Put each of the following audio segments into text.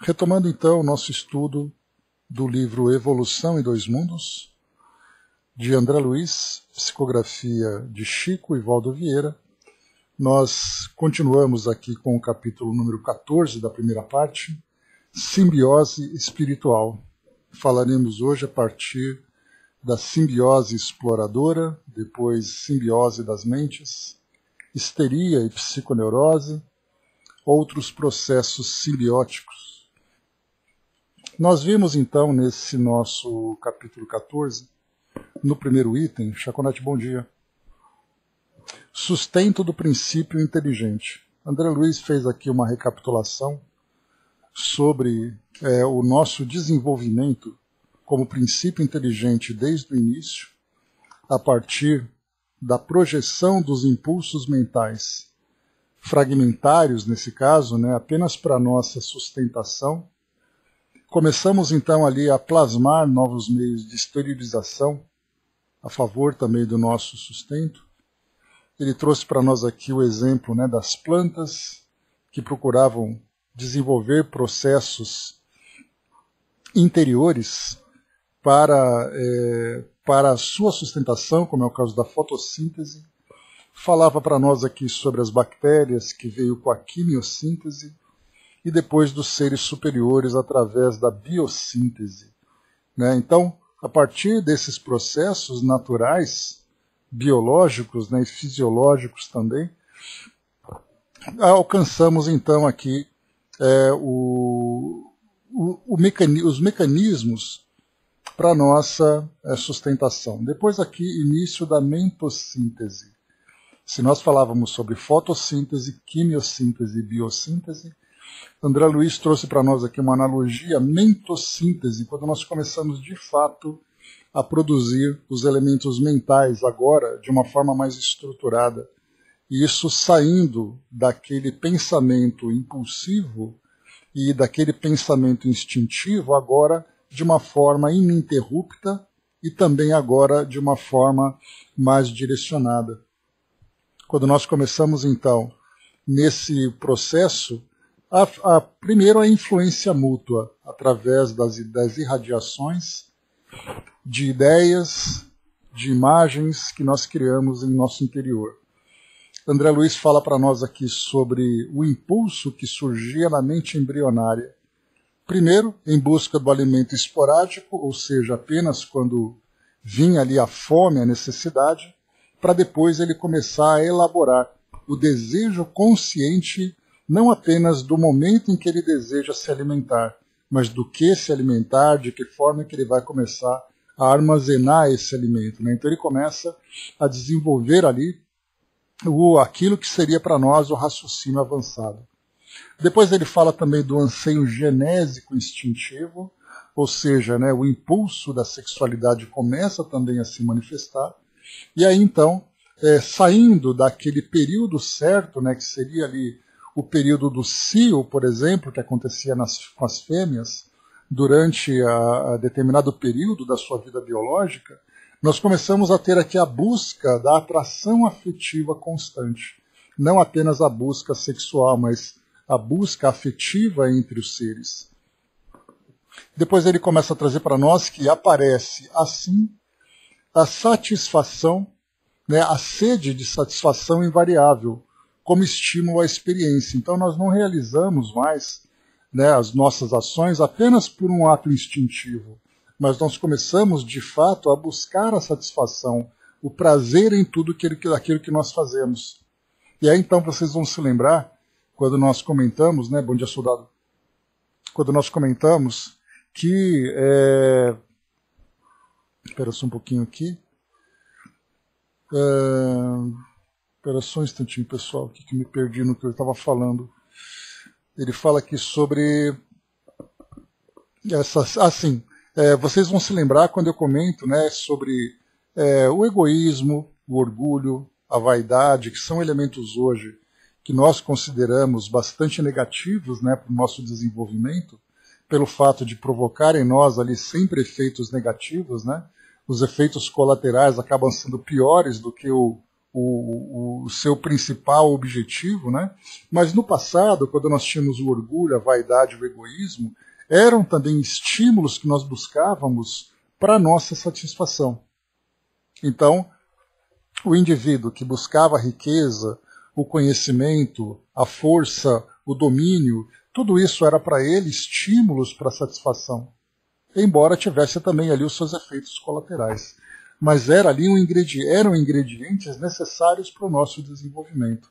Retomando então o nosso estudo do livro Evolução em Dois Mundos, de André Luiz, psicografia de Chico e Valdo Vieira, nós continuamos aqui com o capítulo número 14 da primeira parte, Simbiose Espiritual. Falaremos hoje a partir da simbiose exploradora, depois simbiose das mentes, histeria e psiconeurose, outros processos simbióticos. Nós vimos então nesse nosso capítulo 14, no primeiro item, Chaconete, bom dia, sustento do princípio inteligente. André Luiz fez aqui uma recapitulação sobre o nosso desenvolvimento como princípio inteligente desde o início, a partir da projeção dos impulsos mentais fragmentários, nesse caso, apenas para nossa sustentação. Começamos então ali a plasmar novos meios de esterilização, a favor também do nosso sustento. Ele trouxe para nós aqui o exemplo das plantas que procuravam desenvolver processos interiores para a sua sustentação, como é o caso da fotossíntese. Falava para nós aqui sobre as bactérias, que veio com a quimiossíntese, e depois dos seres superiores através da biossíntese. Então, a partir desses processos naturais, biológicos e fisiológicos também, alcançamos então aqui os mecanismos para a nossa sustentação. Depois aqui, início da mentossíntese. Se nós falávamos sobre fotossíntese, quimiossíntese e biossíntese, André Luiz trouxe para nós aqui uma analogia mentossíntese, quando nós começamos de fato a produzir os elementos mentais agora de uma forma mais estruturada. E isso saindo daquele pensamento impulsivo e daquele pensamento instintivo agora de uma forma ininterrupta e também agora de uma forma mais direcionada. Quando nós começamos então nesse processo, primeiro a influência mútua, através das irradiações de ideias, de imagens que nós criamos em nosso interior. André Luiz fala para nós aqui sobre o impulso que surgia na mente embrionária. Primeiro, em busca do alimento esporádico, ou seja, apenas quando vinha ali a fome, a necessidade, para depois ele começar a elaborar o desejo consciente, não apenas do momento em que ele deseja se alimentar, mas do que se alimentar, de que forma que ele vai começar a armazenar esse alimento. Então ele começa a desenvolver ali aquilo que seria para nós o raciocínio avançado. Depois ele fala também do anseio genésico instintivo, ou seja, o impulso da sexualidade começa também a se manifestar, e aí então, saindo daquele período certo, que seria ali o período do cio, por exemplo, que acontecia com as fêmeas, durante a determinado período da sua vida biológica, nós começamos a ter aqui a busca da atração afetiva constante. Não apenas a busca sexual, mas a busca afetiva entre os seres. Depois ele começa a trazer para nós que aparece assim a satisfação, a sede de satisfação invariável, como estímulo à experiência. Então nós não realizamos mais as nossas ações apenas por um ato instintivo, mas nós começamos de fato a buscar a satisfação, o prazer em tudo aquilo que nós fazemos. E aí então vocês vão se lembrar, quando nós comentamos, bom dia soldado, quando nós comentamos que, espera só um pouquinho aqui, espera só um instantinho, pessoal, que me perdi no que eu estava falando. Ele fala aqui sobre vocês vão se lembrar quando eu comento sobre o egoísmo, o orgulho, a vaidade, que são elementos hoje que nós consideramos bastante negativos para o nosso desenvolvimento, pelo fato de provocar em nós ali sempre efeitos negativos, os efeitos colaterais acabam sendo piores do que o o seu principal objetivo, né? Mas no passado, quando nós tínhamos o orgulho, a vaidade, o egoísmo, eram também estímulos que nós buscávamos para a nossa satisfação. Então, o indivíduo que buscava a riqueza, o conhecimento, a força, o domínio, tudo isso era para ele estímulos para satisfação, embora tivesse também ali os seus efeitos colaterais. Mas eram ingredientes necessários para o nosso desenvolvimento.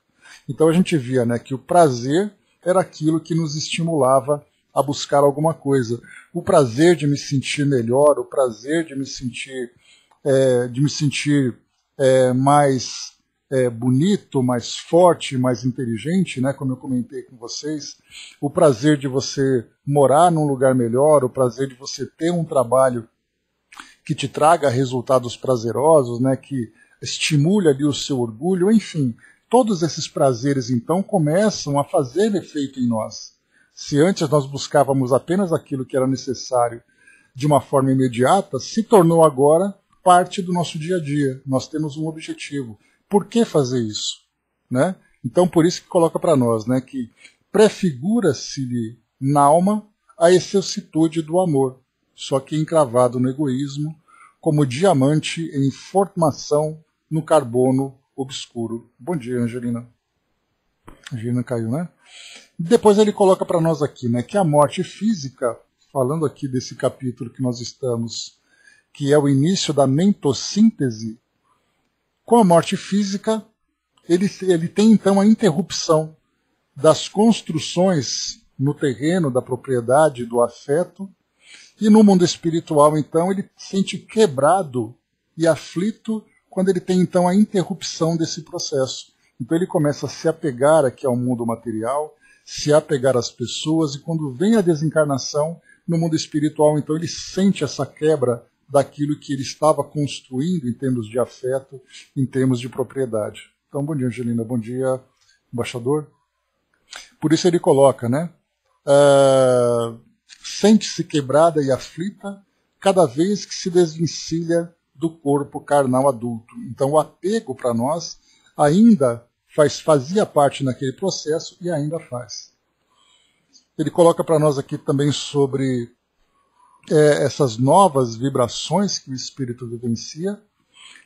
Então a gente via, né, que o prazer era aquilo que nos estimulava a buscar alguma coisa. O prazer de me sentir melhor, o prazer de me sentir mais bonito, mais forte, mais inteligente, né, como eu comentei com vocês, o prazer de você morar num lugar melhor, o prazer de você ter um trabalho que te traga resultados prazerosos, né, que estimule ali o seu orgulho, enfim, todos esses prazeres então começam a fazer efeito em nós. Se antes nós buscávamos apenas aquilo que era necessário de uma forma imediata, se tornou agora parte do nosso dia a dia. Nós temos um objetivo. Por que fazer isso? Né? Então, por isso que coloca para nós, né, que prefigura-se-lhe na alma a excelsitude do amor, só que encravado no egoísmo, como diamante em formação no carbono obscuro. Bom dia, Angelina. Angelina caiu, né? Depois ele coloca para nós aqui, né, que a morte física, falando aqui desse capítulo que nós estamos, que é o início da mentossíntese, com a morte física, ele tem então a interrupção das construções no terreno da propriedade, do afeto, e no mundo espiritual, então, ele se sente quebrado e aflito quando ele tem então a interrupção desse processo. Então ele começa a se apegar aqui ao mundo material, se apegar às pessoas, e quando vem a desencarnação, no mundo espiritual, então ele sente essa quebra daquilo que ele estava construindo em termos de afeto, em termos de propriedade. Então, bom dia, Angelina, bom dia, embaixador. Por isso ele coloca, né? Sente-se quebrada e aflita cada vez que se desvencilha do corpo carnal adulto. Então, o apego para nós ainda fazia parte naquele processo e ainda faz. Ele coloca para nós aqui também sobre essas novas vibrações que o espírito vivencia,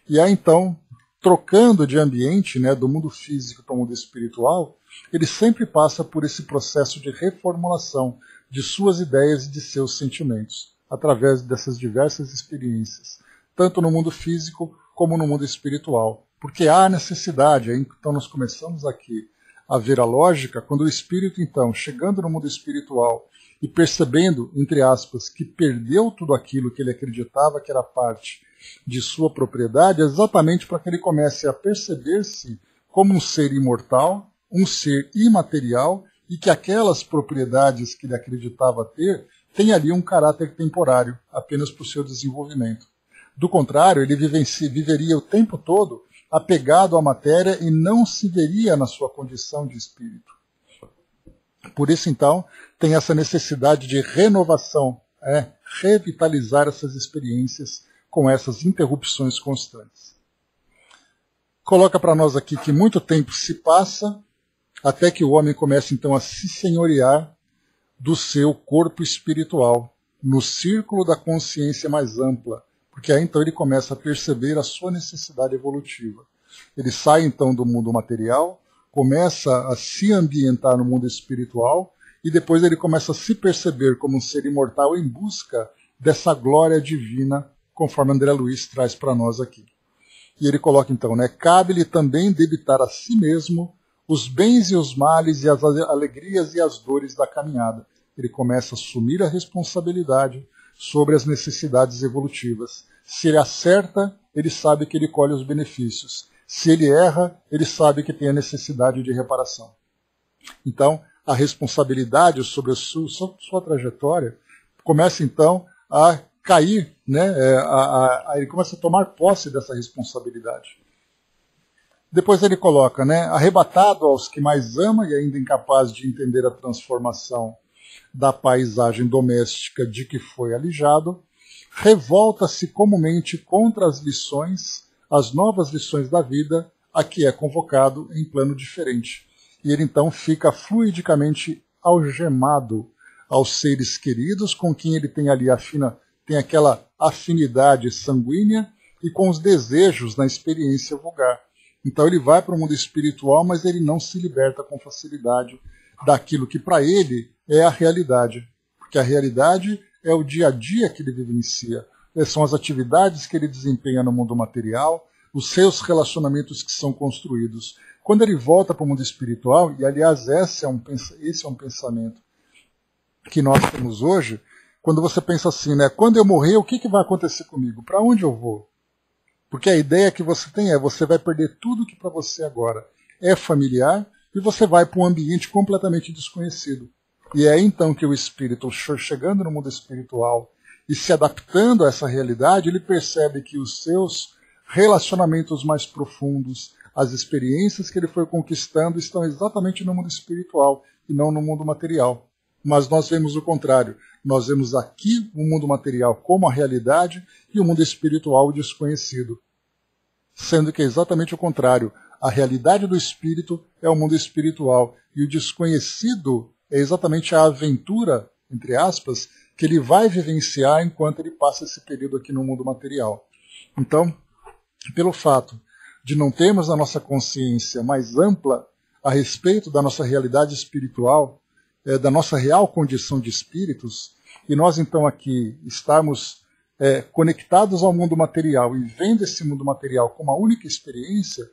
e aí então, trocando de ambiente, né, do mundo físico para o mundo espiritual, ele sempre passa por esse processo de reformulação de suas ideias e de seus sentimentos, através dessas diversas experiências, tanto no mundo físico como no mundo espiritual. Porque há necessidade, então nós começamos aqui a ver a lógica, quando o espírito, então, chegando no mundo espiritual e percebendo, entre aspas, que perdeu tudo aquilo que ele acreditava que era parte de sua propriedade, exatamente para que ele comece a perceber-se como um ser imortal, um ser imaterial, e que aquelas propriedades que ele acreditava ter têm ali um caráter temporário, apenas para o seu desenvolvimento. Do contrário, ele viveria o tempo todo apegado à matéria e não se veria na sua condição de espírito. Por isso, então, tem essa necessidade de renovação, revitalizar essas experiências com essas interrupções constantes. Coloca para nós aqui que muito tempo se passa até que o homem comece, então, a se senhorear do seu corpo espiritual, no círculo da consciência mais ampla, porque aí então ele começa a perceber a sua necessidade evolutiva. Ele sai então do mundo material, começa a se ambientar no mundo espiritual e depois ele começa a se perceber como um ser imortal em busca dessa glória divina, conforme André Luiz traz para nós aqui. E ele coloca então, né, cabe-lhe também debitar a si mesmo os bens e os males e as alegrias e as dores da caminhada. Ele começa a assumir a responsabilidade sobre as necessidades evolutivas. Se ele acerta, ele sabe que ele colhe os benefícios. Se ele erra, ele sabe que tem a necessidade de reparação. Então, a responsabilidade sobre a sua trajetória começa então a cair, né? Ele começa a tomar posse dessa responsabilidade. Depois ele coloca, né, arrebatado aos que mais ama e ainda incapaz de entender a transformação da paisagem doméstica de que foi alijado, revolta-se comumente contra as lições, as novas lições da vida, aqui é convocado em plano diferente. E ele então fica fluidicamente algemado aos seres queridos, com quem ele tem ali tem aquela afinidade sanguínea e com os desejos na experiência vulgar. Então ele vai para o mundo espiritual, mas ele não se liberta com facilidade daquilo que para ele é a realidade. Porque a realidade é o dia a dia que ele vivencia. São as atividades que ele desempenha no mundo material, os seus relacionamentos que são construídos. Quando ele volta para o mundo espiritual, e aliás esse é um pensamento que nós temos hoje, quando você pensa assim, né? Quando eu morrer, o que vai acontecer comigo? Para onde eu vou? Porque a ideia que você tem você vai perder tudo que para você agora é familiar e você vai para um ambiente completamente desconhecido. E é então que o espírito, chegando no mundo espiritual e se adaptando a essa realidade, ele percebe que os seus relacionamentos mais profundos, as experiências que ele foi conquistando estão exatamente no mundo espiritual e não no mundo material. Mas nós vemos o contrário. Nós vemos aqui o mundo material como a realidade e o mundo espiritual o desconhecido. Sendo que é exatamente o contrário. A realidade do espírito é o mundo espiritual e o desconhecido é exatamente a aventura, entre aspas, que ele vai vivenciar enquanto ele passa esse período aqui no mundo material. Então, pelo fato de não termos a nossa consciência mais ampla a respeito da nossa realidade espiritual, da nossa real condição de espíritos, e nós então aqui estarmos conectados ao mundo material e vendo esse mundo material como a única experiência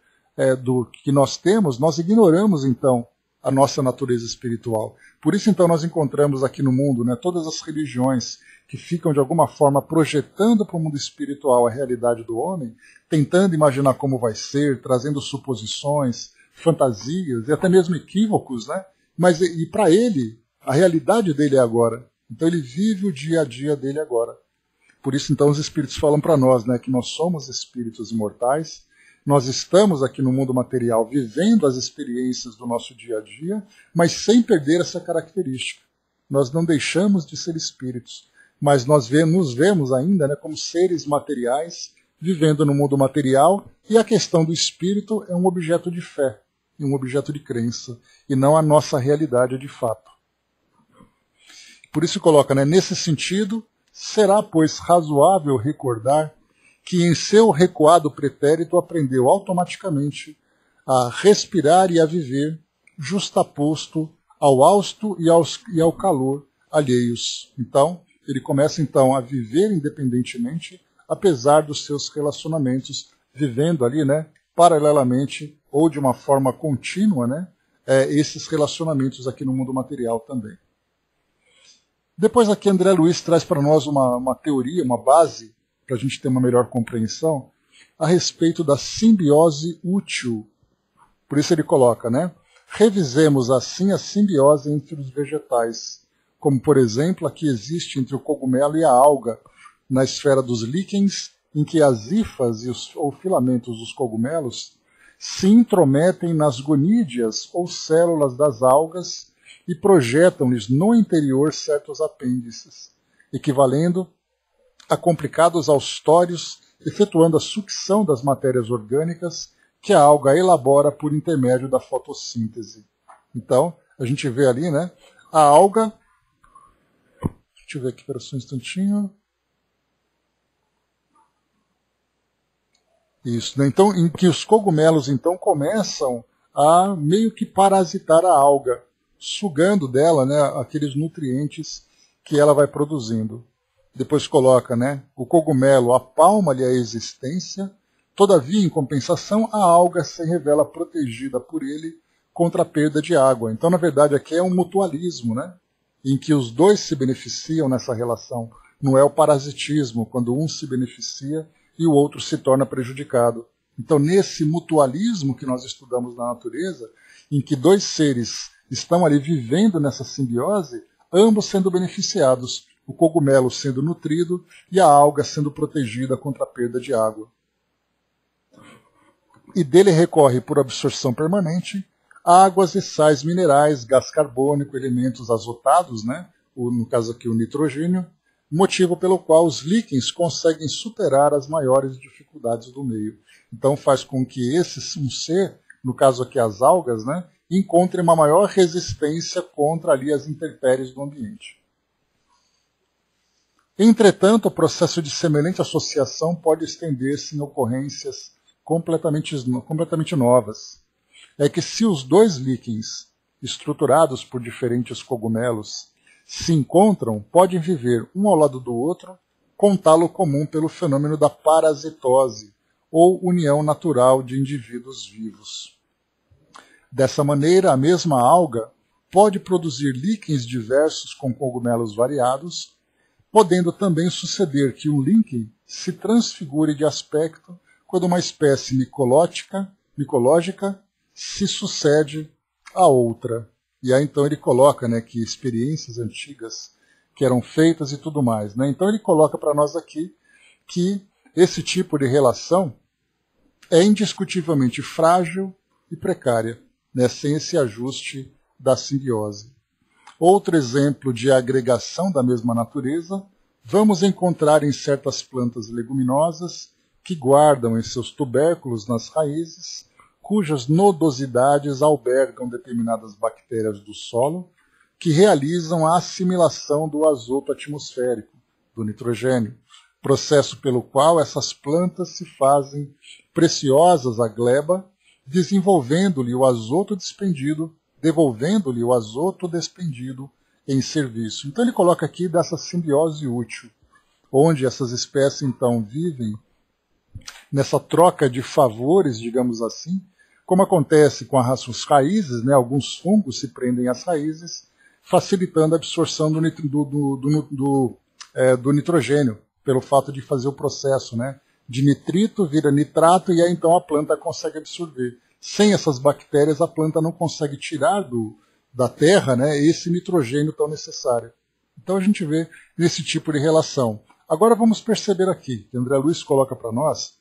do que nós temos, nós ignoramos então a nossa natureza espiritual. Por isso então nós encontramos aqui no mundo todas as religiões que ficam de alguma forma projetando para o mundo espiritual a realidade do homem, tentando imaginar como vai ser, trazendo suposições, fantasias e até mesmo equívocos, né? Mas e para ele, a realidade dele é agora. Então ele vive o dia a dia dele agora. Por isso então os espíritos falam para nós, que nós somos espíritos imortais, nós estamos aqui no mundo material vivendo as experiências do nosso dia a dia, mas sem perder essa característica. Nós não deixamos de ser espíritos, mas nós nos vemos ainda como seres materiais vivendo no mundo material, e a questão do espírito é um objeto de fé, e um objeto de crença, e não a nossa realidade de fato. Por isso coloca, nesse sentido, será, pois, razoável recordar que em seu recuado pretérito aprendeu automaticamente a respirar e a viver, justaposto ao hausto e ao calor alheios. Então, ele começa então a viver independentemente, apesar dos seus relacionamentos, vivendo ali, paralelamente ou de uma forma contínua, esses relacionamentos aqui no mundo material também. Depois aqui André Luiz traz para nós uma teoria, uma base, para a gente ter uma melhor compreensão, a respeito da simbiose útil. Por isso ele coloca, revisemos assim a simbiose entre os vegetais, como por exemplo a que existe entre o cogumelo e a alga, na esfera dos líquens, em que as hifas ou filamentos dos cogumelos se intrometem nas gonídeas ou células das algas e projetam-lhes no interior certos apêndices, equivalendo a complicados austórios, efetuando a sucção das matérias orgânicas que a alga elabora por intermédio da fotossíntese. Então, a gente vê ali, a alga... Deixa eu ver aqui, espera só um instantinho. Isso, Então, em que os cogumelos então começam a meio que parasitar a alga, sugando dela, aqueles nutrientes que ela vai produzindo. Depois coloca, o cogumelo apalma-lhe a existência, todavia, em compensação, a alga se revela protegida por ele contra a perda de água. Então, na verdade, aqui é um mutualismo, em que os dois se beneficiam nessa relação. Não é o parasitismo, quando um se beneficia e o outro se torna prejudicado. Então, nesse mutualismo que nós estudamos na natureza, em que dois seres estão ali vivendo nessa simbiose, ambos sendo beneficiados, o cogumelo sendo nutrido e a alga sendo protegida contra a perda de água. E dele recorre, por absorção permanente, águas e sais minerais, gás carbônico, elementos azotados, no caso aqui o nitrogênio, motivo pelo qual os líquens conseguem superar as maiores dificuldades do meio. Então faz com que um ser, no caso aqui as algas, né, encontre uma maior resistência contra ali as intempéries do ambiente. Entretanto, o processo de semelhante associação pode estender-se em ocorrências completamente novas. É que se os dois líquens, estruturados por diferentes cogumelos, se encontram, podem viver um ao lado do outro, com talo comum pelo fenômeno da parasitose, ou união natural de indivíduos vivos. Dessa maneira, a mesma alga pode produzir líquens diversos com cogumelos variados, podendo também suceder que um líquen se transfigure de aspecto quando uma espécie micológica se sucede a outra. E aí então ele coloca, né, que experiências antigas que eram feitas e tudo mais. Né? Então ele coloca para nós aqui que esse tipo de relação é indiscutivelmente frágil e precária, né, sem esse ajuste da simbiose. Outro exemplo de agregação da mesma natureza vamos encontrar em certas plantas leguminosas que guardam em seus tubérculos nas raízes, cujas nodosidades albergam determinadas bactérias do solo que realizam a assimilação do azoto atmosférico, do nitrogênio, processo pelo qual essas plantas se fazem preciosas à gleba, devolvendo-lhe o azoto despendido em serviço. Então ele coloca aqui dessa simbiose útil, onde essas espécies então vivem nessa troca de favores, digamos assim, como acontece com as raízes, né? Alguns fungos se prendem às raízes, facilitando a absorção do nitrogênio, pelo fato de fazer o processo, né? De nitrito vira nitrato e aí então a planta consegue absorver. Sem essas bactérias, a planta não consegue tirar da terra, né, esse nitrogênio tão necessário. Então a gente vê nesse tipo de relação. Agora vamos perceber aqui, que André Luiz coloca para nós,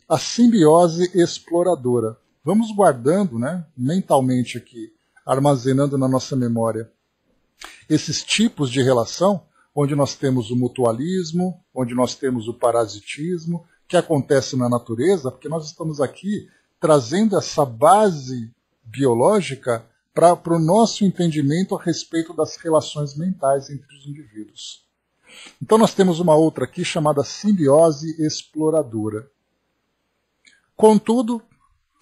a simbiose exploradora. Vamos guardando, né, mentalmente aqui, armazenando na nossa memória esses tipos de relação, onde nós temos o mutualismo, onde nós temos o parasitismo, que acontece na natureza, porque nós estamos aqui trazendo essa base biológica para o nosso entendimento a respeito das relações mentais entre os indivíduos. Então nós temos uma outra aqui chamada simbiose exploradora. Contudo,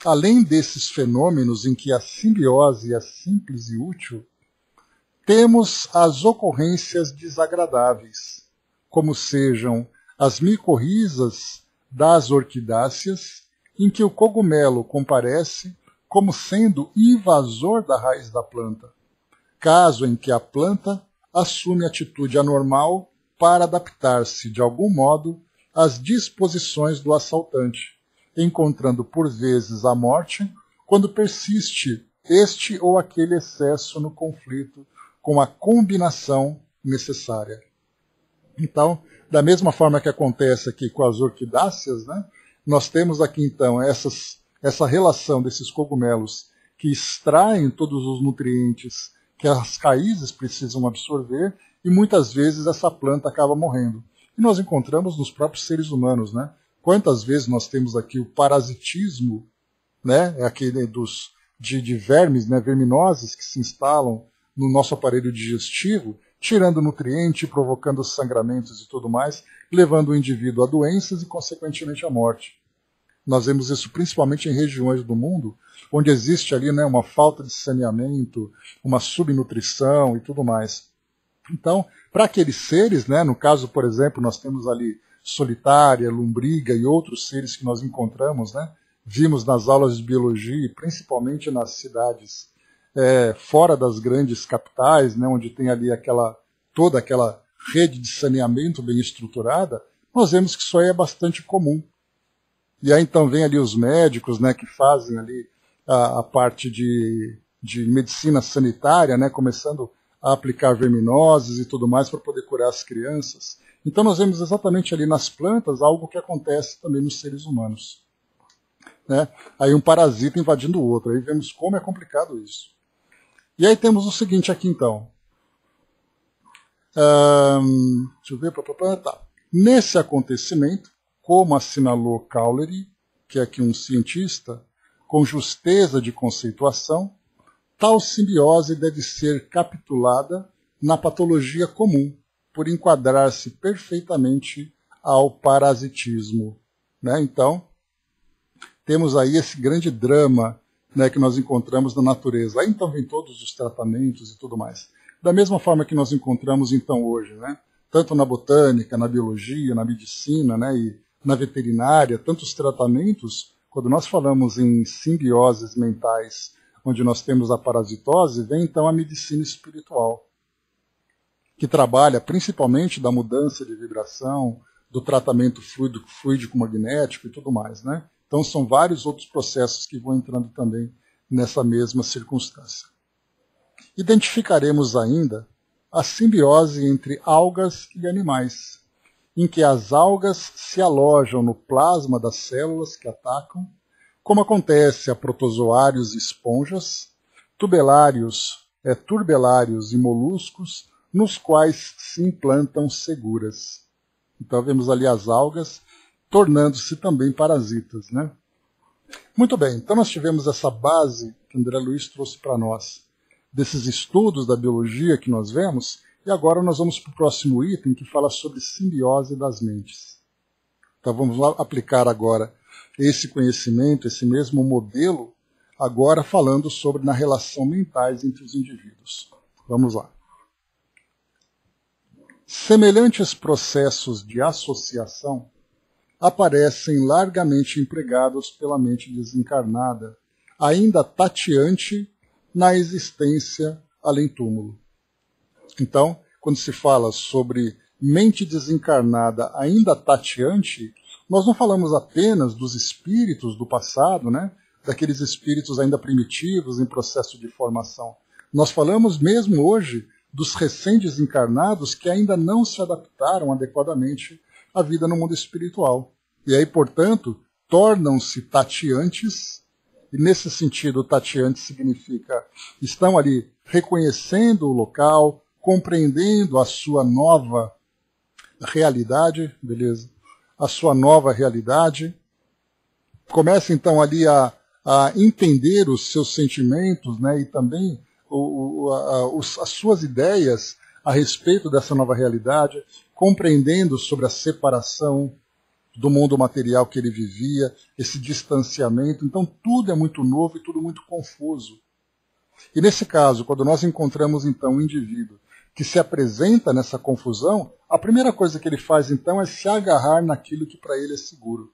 além desses fenômenos em que a simbiose é simples e útil, temos as ocorrências desagradáveis, como sejam as micorrizas das orquidáceas, em que o cogumelo comparece como sendo invasor da raiz da planta, caso em que a planta assume atitude anormal para adaptar-se, de algum modo, às disposições do assaltante, encontrando por vezes a morte quando persiste este ou aquele excesso no conflito com a combinação necessária. Então, da mesma forma que acontece aqui com as orquidáceas, né, nós temos aqui então essa relação desses cogumelos que extraem todos os nutrientes que as raízes precisam absorver e muitas vezes essa planta acaba morrendo. E nós encontramos nos próprios seres humanos, né? Quantas vezes nós temos aqui o parasitismo, né? É aquele de vermes, né? Verminoses que se instalam no nosso aparelho digestivo, tirando nutriente, provocando sangramentos e tudo mais, levando o indivíduo a doenças e, consequentemente, à morte. Nós vemos isso principalmente em regiões do mundo onde existe ali, né, uma falta de saneamento, uma subnutrição e tudo mais. Então, para aqueles seres, né, no caso, por exemplo, nós temos ali solitária, lombriga e outros seres que nós encontramos, né, vimos nas aulas de biologia, principalmente nas cidades fora das grandes capitais, né, onde tem ali toda aquela rede de saneamento bem estruturada, nós vemos que isso aí é bastante comum. E aí então vem ali os médicos, né, que fazem ali a parte de medicina sanitária, né, começando a aplicar verminoses e tudo mais para poder curar as crianças. Então nós vemos exatamente ali nas plantas algo que acontece também nos seres humanos. Né? Aí um parasita invadindo o outro, aí vemos como é complicado isso. E aí temos o seguinte aqui então. Deixa eu ver. Tá. Nesse acontecimento, como assinalou Cowley, que é aqui um cientista, com justeza de conceituação, tal simbiose deve ser capitulada na patologia comum, por enquadrar-se perfeitamente ao parasitismo. Né? Então, temos aí esse grande drama, né, que nós encontramos na natureza. Aí então vem todos os tratamentos e tudo mais. Da mesma forma que nós encontramos então hoje, né, tanto na botânica, na biologia, na medicina, né, e na veterinária, tantos tratamentos, quando nós falamos em simbioses mentais, onde nós temos a parasitose, vem então a medicina espiritual, que trabalha principalmente da mudança de vibração, do tratamento fluídico-magnético e tudo mais, né? Então são vários outros processos que vão entrando também nessa mesma circunstância. Identificaremos ainda a simbiose entre algas e animais, em que as algas se alojam no plasma das células que atacam, como acontece a protozoários e esponjas, turbelários e moluscos, nos quais se implantam seguras. Então vemos ali as algas tornando-se também parasitas, né? Muito bem, então nós tivemos essa base que André Luiz trouxe para nós, desses estudos da biologia que nós vemos, e agora nós vamos para o próximo item que fala sobre simbiose das mentes. Então vamos lá aplicar agora esse conhecimento, esse mesmo modelo, agora falando sobre na relação mentais entre os indivíduos. Vamos lá. Semelhantes processos de associação aparecem largamente empregados pela mente desencarnada, ainda tateante na existência além-túmulo. Então, quando se fala sobre mente desencarnada ainda tateante, nós não falamos apenas dos espíritos do passado, né? Daqueles espíritos ainda primitivos em processo de formação. Nós falamos mesmo hoje dos recém-desencarnados que ainda não se adaptaram adequadamente à vida no mundo espiritual. E aí, portanto, tornam-se tateantes, e nesse sentido, tateante significa estão ali reconhecendo o local, compreendendo a sua nova realidade, beleza? A sua nova realidade. Começa então ali a entender os seus sentimentos, né, e também as suas ideias a respeito dessa nova realidade, compreendendo sobre a separação do mundo material que ele vivia, esse distanciamento. Então tudo é muito novo e tudo muito confuso. E nesse caso, quando nós encontramos então um indivíduo que se apresenta nessa confusão, a primeira coisa que ele faz então é se agarrar naquilo que para ele é seguro.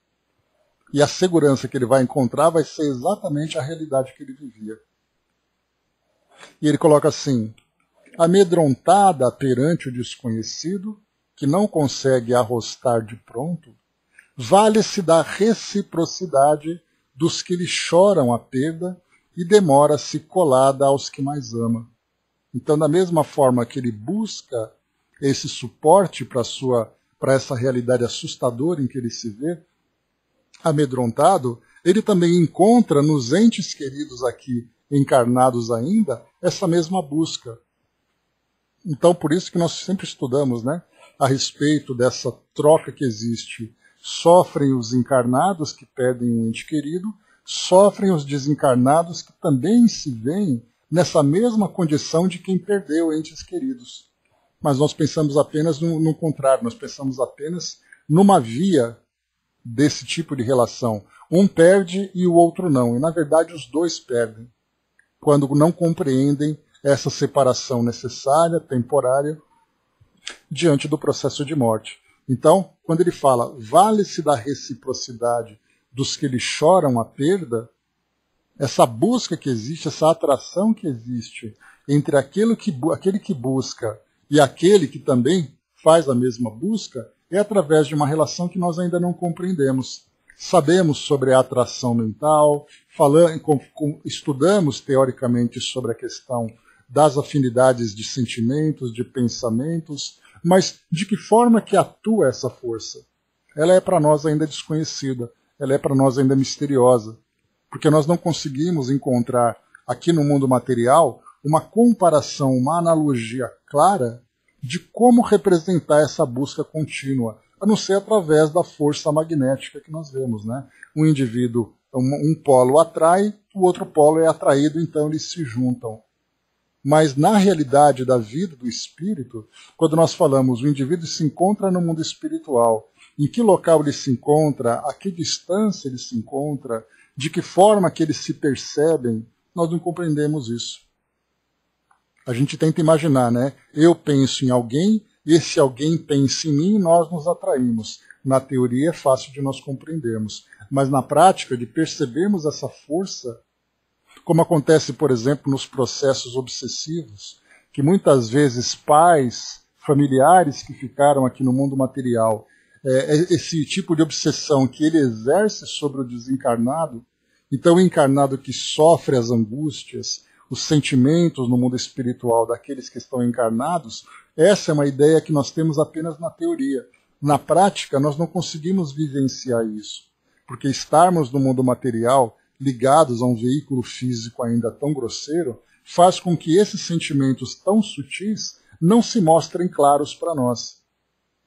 E a segurança que ele vai encontrar vai ser exatamente a realidade que ele vivia. E ele coloca assim: amedrontada perante o desconhecido, que não consegue arrostar de pronto, vale-se da reciprocidade dos que lhe choram a perda e demora-se colada aos que mais ama. Então, da mesma forma que ele busca esse suporte para essa realidade assustadora em que ele se vê, amedrontado, ele também encontra nos entes queridos aqui, encarnados ainda, essa mesma busca. Então, por isso que nós sempre estudamos, né, a respeito dessa troca que existe. Sofrem os encarnados que perdem um ente querido, sofrem os desencarnados que também se veem nessa mesma condição de quem perdeu entes queridos. Mas nós pensamos apenas no contrário, nós pensamos apenas numa via desse tipo de relação. Um perde e o outro não. E, na verdade, os dois perdem, quando não compreendem essa separação necessária, temporária, diante do processo de morte. Então, quando ele fala, vale-se da reciprocidade dos que lhe choram a perda, essa busca que existe, essa atração que existe entre aquele que busca e aquele que também faz a mesma busca, é através de uma relação que nós ainda não compreendemos. Sabemos sobre a atração mental, estudamos teoricamente sobre a questão das afinidades de sentimentos, de pensamentos, mas de que forma que atua essa força? Ela é para nós ainda desconhecida, ela é para nós ainda misteriosa, porque nós não conseguimos encontrar aqui no mundo material uma comparação, uma analogia clara de como representar essa busca contínua, a não ser através da força magnética que nós vemos, né? Um indivíduo, um polo atrai, o outro polo é atraído, então eles se juntam. Mas na realidade da vida do espírito, quando nós falamos o indivíduo se encontra no mundo espiritual, em que local ele se encontra, a que distância ele se encontra, de que forma que eles se percebem, nós não compreendemos isso. A gente tenta imaginar, né? Eu penso em alguém, esse alguém pensa em mim e nós nos atraímos. Na teoria é fácil de nós compreendermos, mas na prática, de percebermos essa força, como acontece, por exemplo, nos processos obsessivos, que muitas vezes pais, familiares que ficaram aqui no mundo material, esse tipo de obsessão que ele exerce sobre o desencarnado, então o encarnado que sofre as angústias, os sentimentos no mundo espiritual daqueles que estão encarnados, essa é uma ideia que nós temos apenas na teoria. Na prática, nós não conseguimos vivenciar isso, porque estarmos no mundo material, ligados a um veículo físico ainda tão grosseiro, faz com que esses sentimentos tão sutis não se mostrem claros para nós.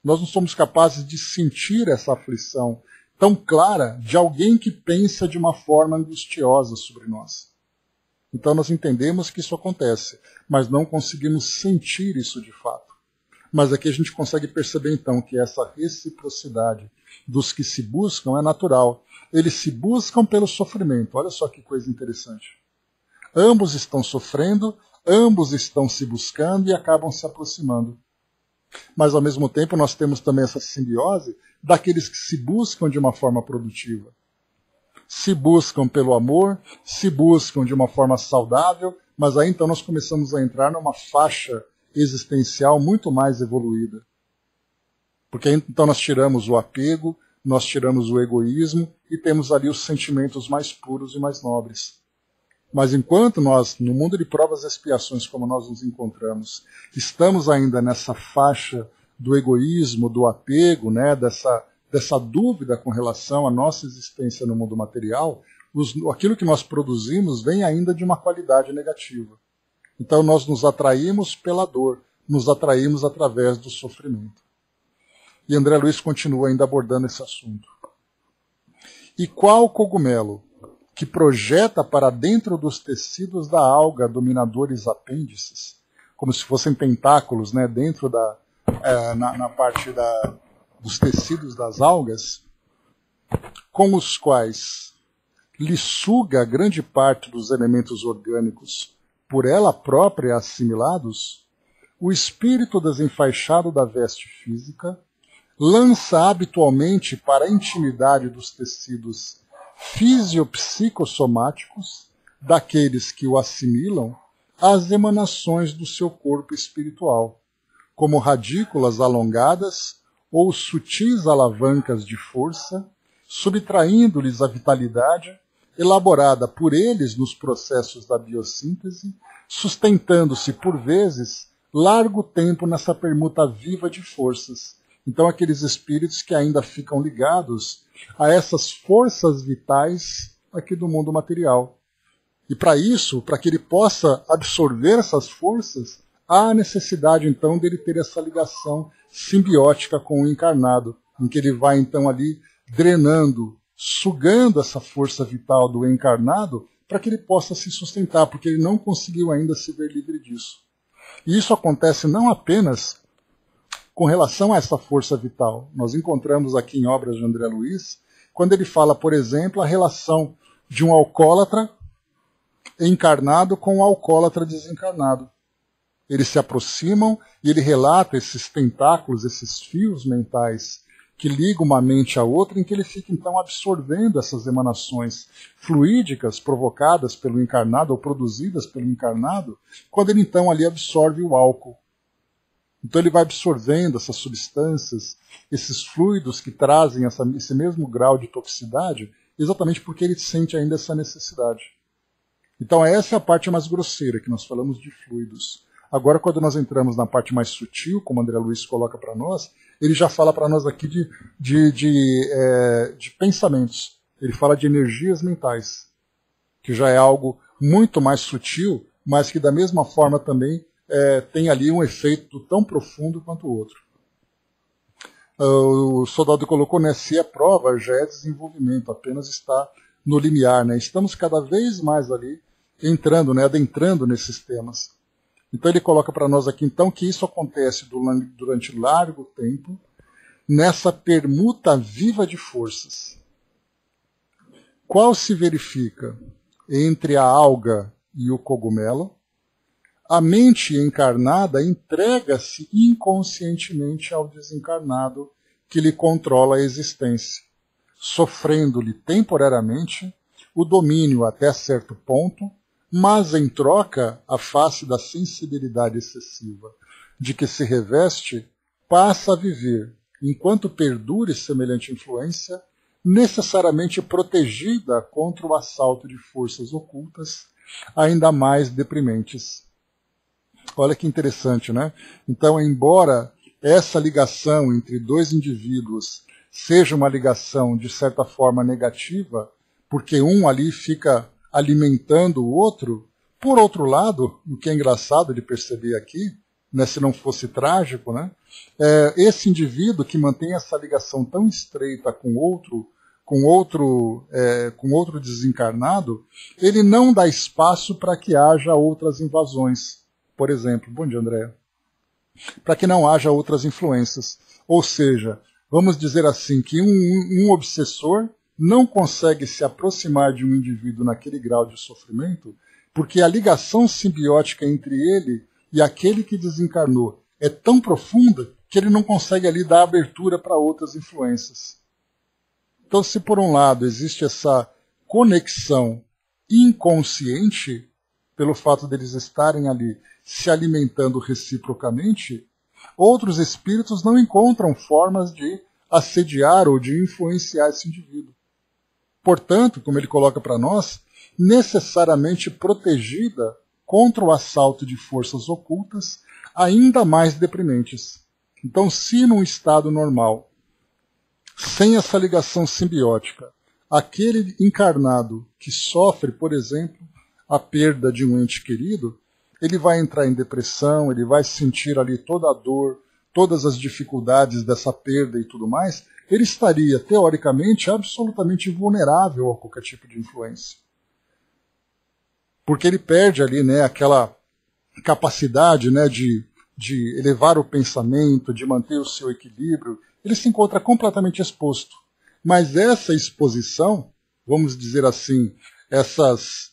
Nós não somos capazes de sentir essa aflição tão clara de alguém que pensa de uma forma angustiosa sobre nós. Então nós entendemos que isso acontece, mas não conseguimos sentir isso de fato. Mas aqui a gente consegue perceber então que essa reciprocidade dos que se buscam é natural. Eles se buscam pelo sofrimento. Olha só que coisa interessante. Ambos estão sofrendo, ambos estão se buscando e acabam se aproximando. Mas ao mesmo tempo nós temos também essa simbiose daqueles que se buscam de uma forma produtiva. Se buscam pelo amor, se buscam de uma forma saudável, mas aí então nós começamos a entrar numa faixa existencial muito mais evoluída. Porque então nós tiramos o apego, nós tiramos o egoísmo e temos ali os sentimentos mais puros e mais nobres. Mas enquanto nós, no mundo de provas e expiações como nós nos encontramos, estamos ainda nessa faixa do egoísmo, do apego, né, dessa dúvida com relação à nossa existência no mundo material, aquilo que nós produzimos vem ainda de uma qualidade negativa. Então nós nos atraímos pela dor, nos atraímos através do sofrimento. E André Luiz continua ainda abordando esse assunto. E qual cogumelo que projeta para dentro dos tecidos da alga dominadores apêndices, como se fossem tentáculos, né, dentro na parte dos tecidos das algas, com os quais lhe suga grande parte dos elementos orgânicos por ela própria assimilados, o espírito desenfaixado da veste física lança habitualmente para a intimidade dos tecidos fisiopsicossomáticos daqueles que o assimilam as emanações do seu corpo espiritual, como radículas alongadas ou sutis alavancas de força, subtraindo-lhes a vitalidade elaborada por eles nos processos da biossíntese, sustentando-se por vezes largo tempo nessa permuta viva de forças. Então aqueles espíritos que ainda ficam ligados a essas forças vitais aqui do mundo material. E para isso, para que ele possa absorver essas forças, há a necessidade então dele ter essa ligação simbiótica com o encarnado, em que ele vai então ali drenando, sugando essa força vital do encarnado para que ele possa se sustentar, porque ele não conseguiu ainda se ver livre disso. E isso acontece não apenas com relação a essa força vital. Nós encontramos aqui em obras de André Luiz, quando ele fala, por exemplo, a relação de um alcoólatra encarnado com um alcoólatra desencarnado. Eles se aproximam e ele relata esses tentáculos, esses fios mentais que ligam uma mente à outra, em que ele fica então absorvendo essas emanações fluídicas provocadas pelo encarnado ou produzidas pelo encarnado, quando ele então ali absorve o álcool. Então ele vai absorvendo essas substâncias, esses fluidos que trazem esse mesmo grau de toxicidade, exatamente porque ele sente ainda essa necessidade. Então essa é a parte mais grosseira, que nós falamos de fluidos. Agora, quando nós entramos na parte mais sutil, como André Luiz coloca para nós, ele já fala para nós aqui de pensamentos. Ele fala de energias mentais, que já é algo muito mais sutil, mas que da mesma forma também tem ali um efeito tão profundo quanto o outro. O Soldado colocou, né, se é prova, já é desenvolvimento, apenas está no limiar. Né? Estamos cada vez mais ali entrando, né, adentrando nesses temas. Então ele coloca para nós aqui então que isso acontece durante largo tempo, nessa permuta viva de forças. Qual se verifica entre a alga e o cogumelo? A mente encarnada entrega-se inconscientemente ao desencarnado que lhe controla a existência, sofrendo-lhe temporariamente o domínio até certo ponto, mas em troca, a face da sensibilidade excessiva de que se reveste, passa a viver, enquanto perdure semelhante influência, necessariamente protegida contra o assalto de forças ocultas ainda mais deprimentes. Olha que interessante, né? Então, embora essa ligação entre dois indivíduos seja uma ligação, de certa forma, negativa, porque um ali fica alimentando o outro, por outro lado, o que é engraçado de perceber aqui, né, se não fosse trágico, né, esse indivíduo que mantém essa ligação tão estreita com outro desencarnado, ele não dá espaço para que haja outras invasões. Por exemplo, bom dia, André, para que não haja outras influências. Ou seja, vamos dizer assim, que um obsessor não consegue se aproximar de um indivíduo naquele grau de sofrimento, porque a ligação simbiótica entre ele e aquele que desencarnou é tão profunda que ele não consegue ali dar abertura para outras influências. Então, se por um lado existe essa conexão inconsciente, pelo fato deles estarem ali se alimentando reciprocamente, outros espíritos não encontram formas de assediar ou de influenciar esse indivíduo. Portanto, como ele coloca para nós, necessariamente protegida contra o assalto de forças ocultas ainda mais deprimentes. Então, se num estado normal, sem essa ligação simbiótica, aquele encarnado que sofre, por exemplo, a perda de um ente querido, ele vai entrar em depressão, ele vai sentir ali toda a dor, todas as dificuldades dessa perda e tudo mais, ele estaria, teoricamente, absolutamente vulnerável a qualquer tipo de influência. Porque ele perde ali, né, aquela capacidade, né, de elevar o pensamento, de manter o seu equilíbrio, ele se encontra completamente exposto. Mas essa exposição, vamos dizer assim, essas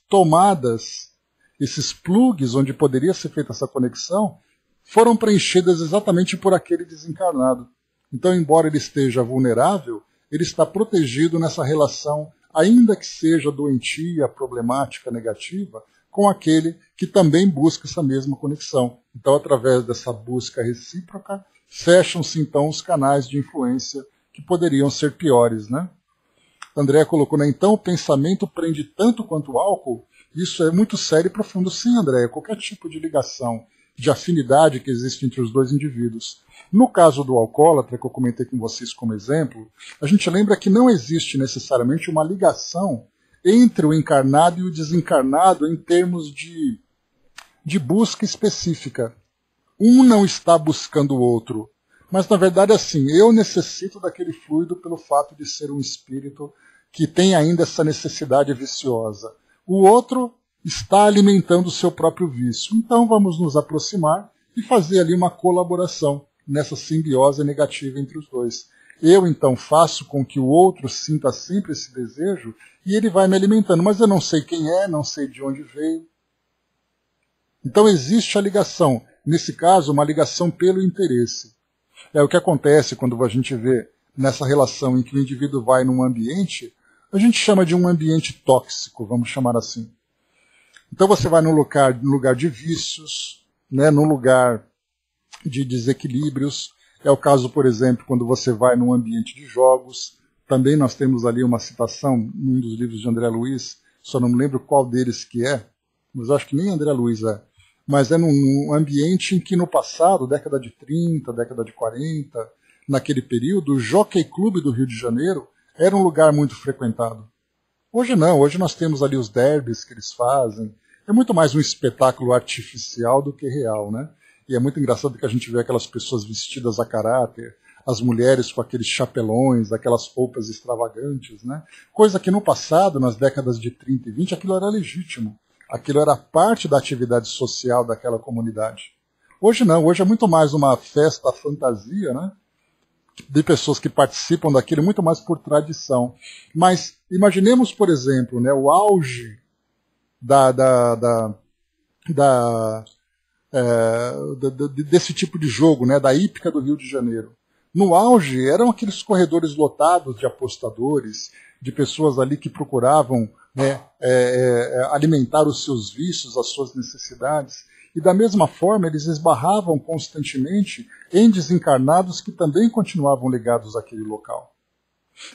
tomadas, esses plugs onde poderia ser feita essa conexão, foram preenchidas exatamente por aquele desencarnado. Então, embora ele esteja vulnerável, ele está protegido nessa relação, ainda que seja doentia, problemática, negativa, com aquele que também busca essa mesma conexão. Então, através dessa busca recíproca, fecham-se então os canais de influência que poderiam ser piores, né? André colocou, né? Então o pensamento prende tanto quanto o álcool? Isso é muito sério e profundo. Sim, André, qualquer tipo de ligação, de afinidade que existe entre os dois indivíduos. No caso do alcoólatra, que eu comentei com vocês como exemplo, a gente lembra que não existe necessariamente uma ligação entre o encarnado e o desencarnado em termos de busca específica. Um não está buscando o outro. Mas, na verdade, assim, eu necessito daquele fluido pelo fato de ser um espírito que tem ainda essa necessidade viciosa. O outro está alimentando o seu próprio vício. Então, vamos nos aproximar e fazer ali uma colaboração nessa simbiose negativa entre os dois. Eu, então, faço com que o outro sinta sempre esse desejo e ele vai me alimentando. Mas eu não sei quem é, não sei de onde veio. Então, existe a ligação. Nesse caso, uma ligação pelo interesse. É o que acontece quando a gente vê nessa relação em que o indivíduo vai num ambiente, a gente chama de um ambiente tóxico, vamos chamar assim. Então você vai num lugar de vícios, né, num lugar de desequilíbrios. É o caso, por exemplo, quando você vai num ambiente de jogos. Também nós temos ali uma citação num dos livros de André Luiz, só não me lembro qual deles que é, mas acho que nem André Luiz é. Mas é num ambiente em que no passado, década de 30, década de 40, naquele período, o Jockey Club do Rio de Janeiro era um lugar muito frequentado. Hoje não, hoje nós temos ali os derbys que eles fazem, é muito mais um espetáculo artificial do que real, né? E é muito engraçado que a gente vê aquelas pessoas vestidas a caráter, as mulheres com aqueles chapelões, aquelas roupas extravagantes, né? Coisa que no passado, nas décadas de 30 e 20, aquilo era legítimo. Aquilo era parte da atividade social daquela comunidade. Hoje não, hoje é muito mais uma festa fantasia, né? De pessoas que participam daquilo, muito mais por tradição. Mas imaginemos, por exemplo, né, o auge desse tipo de jogo, né, da hípica do Rio de Janeiro. No auge eram aqueles corredores lotados de apostadores, de pessoas ali que procuravam, né, alimentar os seus vícios, as suas necessidades. E da mesma forma eles esbarravam constantemente em desencarnados que também continuavam ligados àquele local.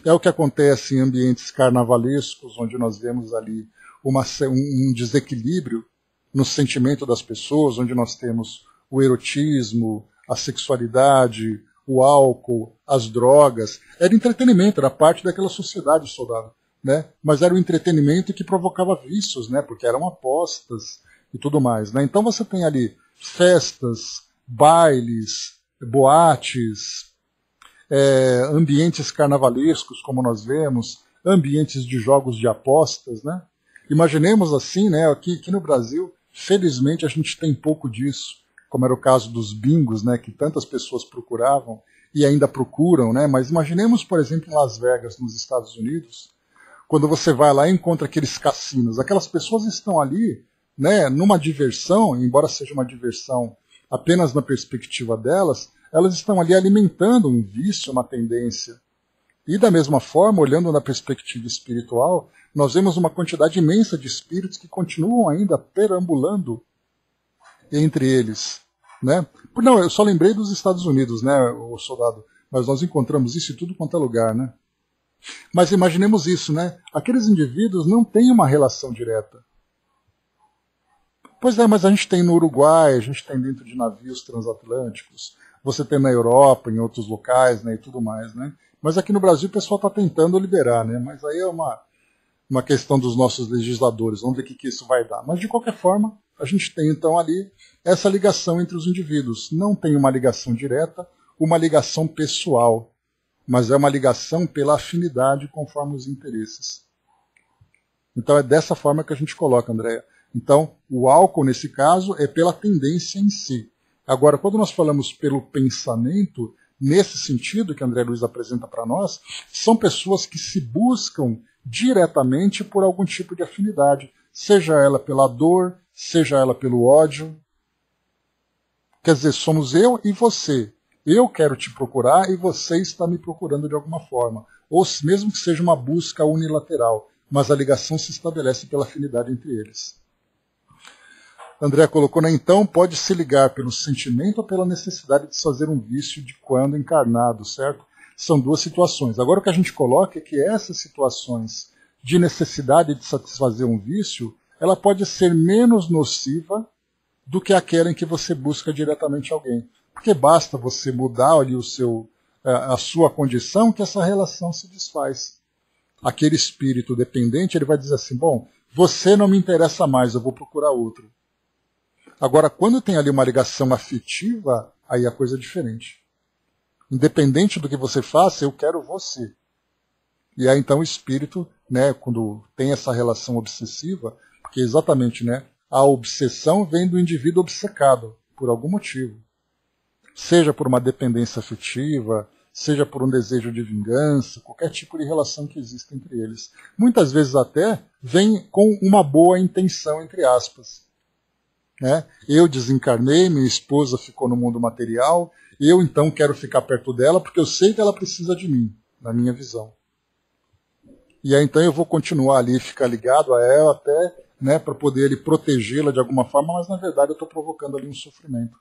É o que acontece em ambientes carnavalescos, onde nós vemos ali um desequilíbrio no sentimento das pessoas, onde nós temos o erotismo, a sexualidade, o álcool, as drogas. Era entretenimento, era parte daquela sociedade, soldado, né? Mas era o entretenimento que provocava vícios, né? Porque eram apostas e tudo mais, né? Então você tem ali festas, bailes, boates, ambientes carnavalescos, como nós vemos, ambientes de jogos de apostas, né? Imaginemos assim, né? Aqui no Brasil, felizmente a gente tem pouco disso, como era o caso dos bingos, né? Que tantas pessoas procuravam e ainda procuram, né? Mas imaginemos, por exemplo, em Las Vegas, nos Estados Unidos, quando você vai lá e encontra aqueles cassinos, aquelas pessoas estão ali, né, numa diversão, embora seja uma diversão apenas na perspectiva delas, elas estão ali alimentando um vício, uma tendência. E da mesma forma, olhando na perspectiva espiritual, nós vemos uma quantidade imensa de espíritos que continuam ainda perambulando entre eles, né? Não, eu só lembrei dos Estados Unidos, né, o soldado, mas nós encontramos isso em tudo quanto é lugar, né? Mas imaginemos isso, né? Aqueles indivíduos não têm uma relação direta. Pois é, mas a gente tem no Uruguai, a gente tem dentro de navios transatlânticos, você tem na Europa, em outros locais, né, e tudo mais, né? Mas aqui no Brasil o pessoal está tentando liberar, né? Mas aí é uma questão dos nossos legisladores, vamos ver o que isso vai dar. Mas de qualquer forma, a gente tem então ali essa ligação entre os indivíduos. Não tem uma ligação direta, uma ligação pessoal, mas é uma ligação pela afinidade conforme os interesses. Então é dessa forma que a gente coloca, Andréia. Então, o álcool, nesse caso, é pela tendência em si. Agora, quando nós falamos pelo pensamento, nesse sentido que André Luiz apresenta para nós, são pessoas que se buscam diretamente por algum tipo de afinidade, seja ela pela dor, seja ela pelo ódio. Quer dizer, somos eu e você. Eu quero te procurar e você está me procurando de alguma forma. Ou mesmo que seja uma busca unilateral, mas a ligação se estabelece pela afinidade entre eles. André colocou, né? Então pode se ligar pelo sentimento ou pela necessidade de fazer um vício de quando encarnado, certo? São duas situações. Agora o que a gente coloca é que essas situações de necessidade de satisfazer um vício, ela pode ser menos nociva do que aquela em que você busca diretamente alguém. Porque basta você mudar ali a sua condição que essa relação se desfaz. Aquele espírito dependente, ele vai dizer assim, bom, você não me interessa mais, eu vou procurar outro. Agora, quando tem ali uma ligação afetiva, aí a coisa é diferente. Independente do que você faça, eu quero você. E aí então o espírito, né, quando tem essa relação obsessiva, porque exatamente, né, a obsessão vem do indivíduo obcecado, por algum motivo. Seja por uma dependência afetiva, seja por um desejo de vingança, qualquer tipo de relação que exista entre eles. Muitas vezes até vem com uma boa intenção, entre aspas. Né? Eu desencarnei, minha esposa ficou no mundo material, eu então quero ficar perto dela porque eu sei que ela precisa de mim, na minha visão. E aí então eu vou continuar ali, ficar ligado a ela até, né, para poder protegê-la de alguma forma, mas na verdade eu estou provocando ali um sofrimento.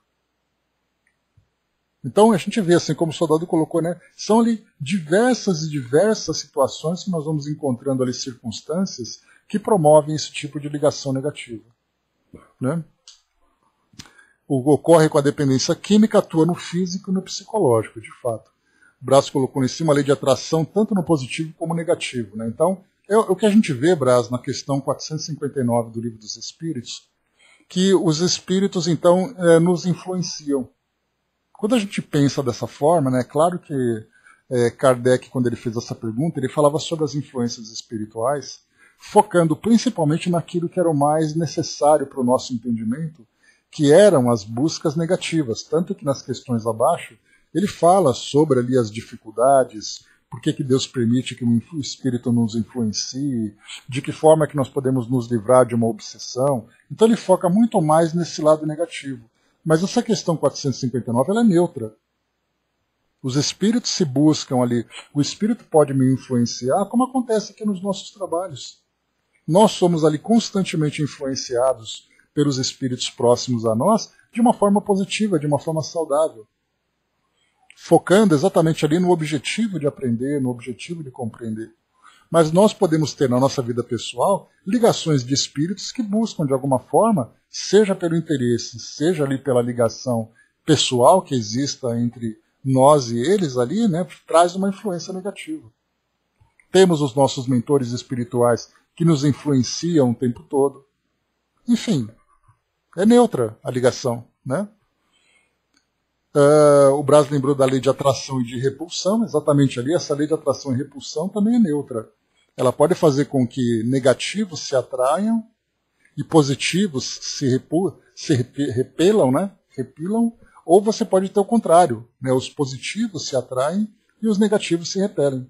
Então a gente vê, assim como o soldado colocou, né, são ali diversas e diversas situações que nós vamos encontrando ali circunstâncias que promovem esse tipo de ligação negativa. Né? Ocorre com a dependência química, atua no físico e no psicológico, de fato. O Braço colocou em cima a lei de atração tanto no positivo como no negativo. Né? Então, o que a gente vê, Brás, na questão 459 do Livro dos Espíritos, que os espíritos, então, nos influenciam. Quando a gente pensa dessa forma, né, é claro que Kardec, quando ele fez essa pergunta, ele falava sobre as influências espirituais, focando principalmente naquilo que era o mais necessário para o nosso entendimento, que eram as buscas negativas. Tanto que nas questões abaixo, ele fala sobre ali as dificuldades, por que Deus permite que o espírito nos influencie, de que forma que nós podemos nos livrar de uma obsessão. Então ele foca muito mais nesse lado negativo. Mas essa questão 459 ela é neutra. Os espíritos se buscam ali. O espírito pode me influenciar, como acontece aqui nos nossos trabalhos. Nós somos ali constantemente influenciados pelos espíritos próximos a nós de uma forma positiva, de uma forma saudável. Focando exatamente ali no objetivo de aprender, no objetivo de compreender. Mas nós podemos ter na nossa vida pessoal ligações de espíritos que buscam de alguma forma, seja pelo interesse, seja ali pela ligação pessoal que exista entre nós e eles ali, né, traz uma influência negativa. Temos os nossos mentores espirituais que nos influenciam o tempo todo. Enfim, é neutra a ligação, né? O Brás lembrou da lei de atração e de repulsão, exatamente ali, essa lei de atração e repulsão também é neutra. Ela pode fazer com que negativos se atraiam e positivos se repelam, né? Repilam, ou você pode ter o contrário, né? Os positivos se atraem e os negativos se repelem.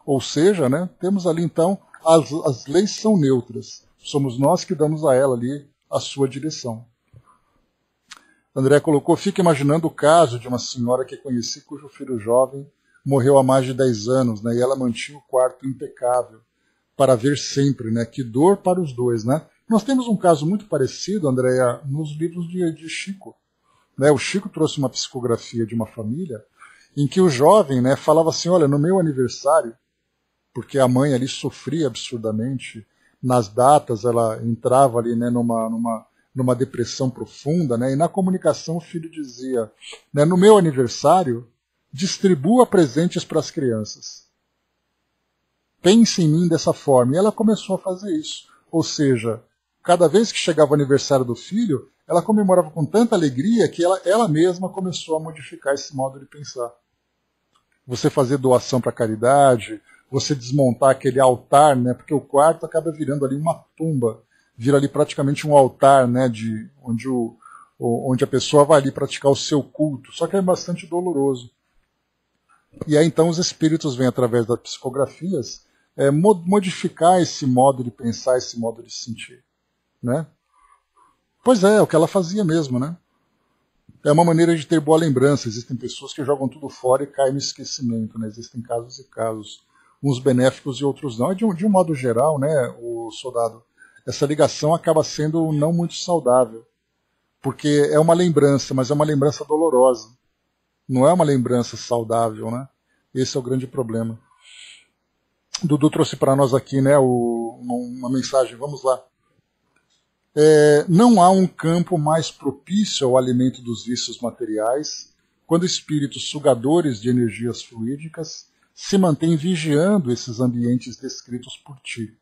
Ou seja, né, temos ali então, as leis são neutras, somos nós que damos a ela ali a sua direção. André colocou, fica imaginando o caso de uma senhora que conheci cujo filho jovem morreu há mais de 10 anos, né, e ela mantinha o quarto impecável para ver sempre, né, que dor para os dois. Né? Nós temos um caso muito parecido, Andréa, nos livros de Chico. Né? O Chico trouxe uma psicografia de uma família em que o jovem, né, falava assim, olha, no meu aniversário, porque a mãe ali sofria absurdamente, nas datas ela entrava ali, né, numa depressão profunda, né, e na comunicação o filho dizia, né, no meu aniversário, distribua presentes para as crianças. Pense em mim dessa forma. E ela começou a fazer isso. Ou seja, cada vez que chegava o aniversário do filho, ela comemorava com tanta alegria que ela mesma começou a modificar esse modo de pensar. Você fazer doação para caridade, você desmontar aquele altar, né, porque o quarto acaba virando ali uma tumba, vira ali praticamente um altar, né, onde a pessoa vai ali praticar o seu culto, só que é bastante doloroso. E aí então os espíritos vêm através das psicografias modificar esse modo de pensar, esse modo de sentir. Né? Pois é o que ela fazia mesmo, né? É uma maneira de ter boa lembrança. Existem pessoas que jogam tudo fora e caem no esquecimento, né? Existem casos e casos, uns benéficos e outros não. De um modo geral, né, o soldado, essa ligação acaba sendo não muito saudável, porque é uma lembrança, mas é uma lembrança dolorosa. Não é uma lembrança saudável, né? Esse é o grande problema. Dudu trouxe para nós aqui, né, uma mensagem, vamos lá. Não há um campo mais propício ao alimento dos vícios materiais quando espíritos sugadores de energias fluídicas se mantêm vigiando esses ambientes descritos por ti.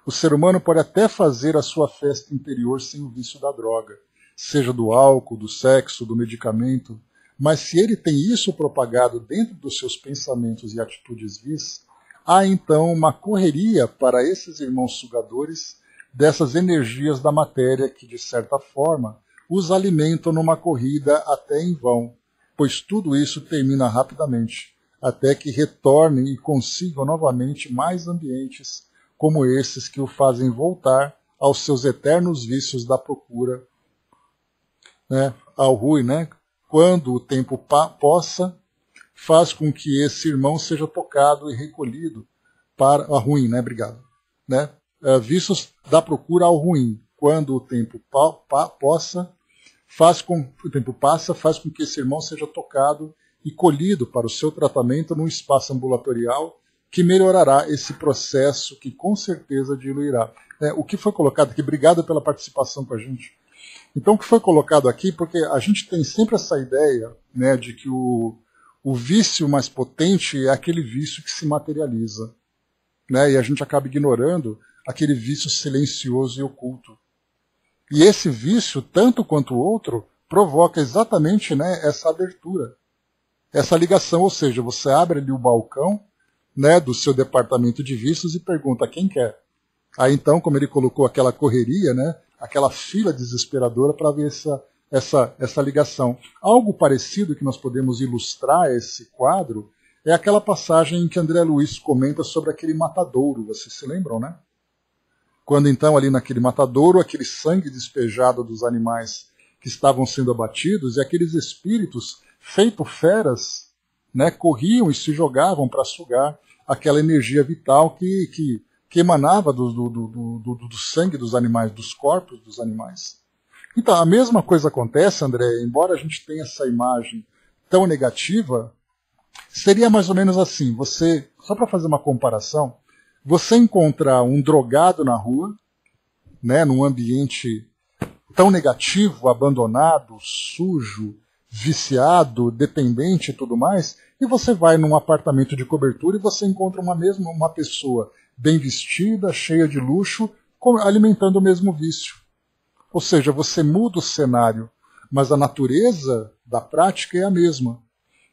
O ser humano pode até fazer a sua festa interior sem o vício da droga, seja do álcool, do sexo, do medicamento, mas se ele tem isso propagado dentro dos seus pensamentos e atitudes vis, há então uma correria para esses irmãos sugadores dessas energias da matéria que, de certa forma, os alimentam numa corrida até em vão, pois tudo isso termina rapidamente, até que retornem e consigam novamente mais ambientes como esses que o fazem voltar aos seus eternos vícios da procura, né, ao ruim, né? Quando o tempo possa, faz com que esse irmão seja tocado e recolhido para a ruim, né? Obrigado, né? Vícios da procura ao ruim. Quando o tempo passa, faz com que esse irmão seja tocado e colhido para o seu tratamento num espaço ambulatorial que melhorará esse processo que com certeza diluirá. O que foi colocado aqui, obrigado pela participação com a gente. Então, o que foi colocado aqui, porque a gente tem sempre essa ideia, né, de que o vício mais potente é aquele vício que se materializa. né? E a gente acaba ignorando aquele vício silencioso e oculto. E esse vício, tanto quanto o outro, provoca exatamente, né, essa abertura, essa ligação, ou seja, você abre ali o balcão, né, do seu departamento de vícios e pergunta quem quer. Aí então, como ele colocou aquela correria, né, aquela fila desesperadora para ver essa ligação. Algo parecido que nós podemos ilustrar esse quadro é aquela passagem em que André Luiz comenta sobre aquele matadouro, vocês se lembram, né? Quando então ali naquele matadouro, aquele sangue despejado dos animais que estavam sendo abatidos, e aqueles espíritos, feito feras, né, corriam e se jogavam para sugar aquela energia vital que emanava do sangue dos animais, dos corpos dos animais. Então, a mesma coisa acontece, André, embora a gente tenha essa imagem tão negativa, seria mais ou menos assim, você, só para fazer uma comparação, você encontrar um drogado na rua, né, num ambiente tão negativo, abandonado, sujo, viciado, dependente e tudo mais, e você vai num apartamento de cobertura e você encontra uma pessoa bem vestida, cheia de luxo, alimentando o mesmo vício. Ou seja, você muda o cenário, mas a natureza da prática é a mesma.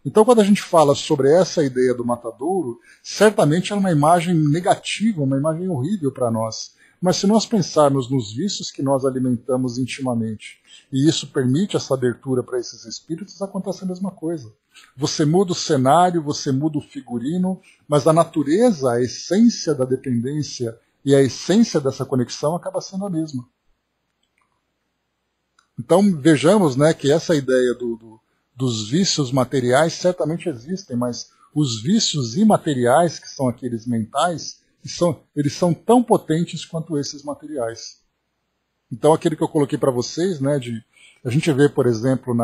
Então, quando a gente fala sobre essa ideia do matadouro, certamente é uma imagem negativa, uma imagem horrível para nós. Mas se nós pensarmos nos vícios que nós alimentamos intimamente, e isso permite essa abertura para esses espíritos, acontece a mesma coisa. Você muda o cenário, você muda o figurino, mas a natureza, a essência da dependência e a essência dessa conexão acaba sendo a mesma. Então, vejamos, né, que essa ideia dos vícios materiais certamente existem, mas os vícios imateriais, que são aqueles mentais, eles são tão potentes quanto esses materiais. Então, aquele que eu coloquei para vocês, né, a gente vê, por exemplo,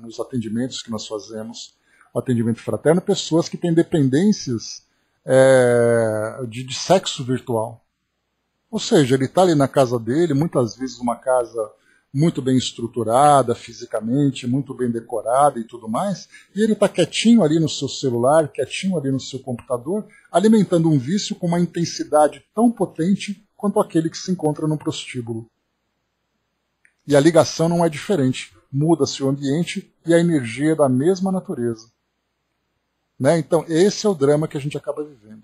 nos atendimentos que nós fazemos, o atendimento fraterno, pessoas que têm dependências de sexo virtual. Ou seja, ele está ali na casa dele, muitas vezes uma casa muito bem estruturada fisicamente, muito bem decorada e tudo mais, e ele está quietinho ali no seu celular, quietinho ali no seu computador, alimentando um vício com uma intensidade tão potente quanto aquele que se encontra no prostíbulo. E a ligação não é diferente, muda-se o ambiente e a energia é da mesma natureza. Né? Então, esse é o drama que a gente acaba vivendo.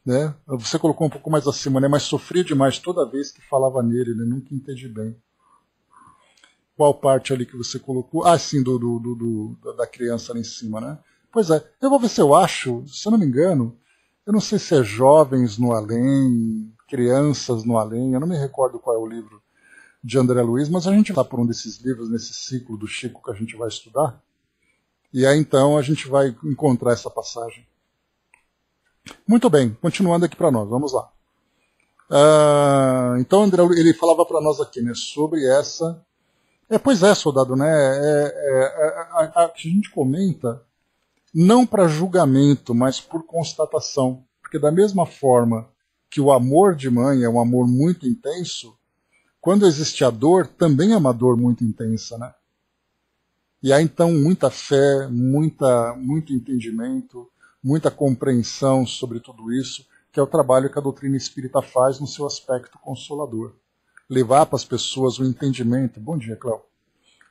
Né? Você colocou um pouco mais acima, né? Mas sofria demais toda vez que falava nele, né? Nunca entendi bem. Qual parte ali que você colocou? Ah, sim, da criança ali em cima, né? Pois é, eu vou ver se eu acho, se eu não me engano, eu não sei se é Jovens no Além, Crianças no Além, eu não me recordo qual é o livro de André Luiz, mas a gente está por um desses livros, nesse ciclo do Chico que a gente vai estudar, e aí então a gente vai encontrar essa passagem. Muito bem, continuando aqui para nós, vamos lá. Então André, ele falava para nós aqui, né, sobre essa... pois é, soldado, né? A gente comenta não para julgamento, mas por constatação. Porque da mesma forma que o amor de mãe é um amor muito intenso, quando existe a dor, também é uma dor muito intensa, né? E há então muita fé, muito entendimento, muita compreensão sobre tudo isso, que é o trabalho que a doutrina espírita faz no seu aspecto consolador. Levar para as pessoas o entendimento. Bom dia, Cléo.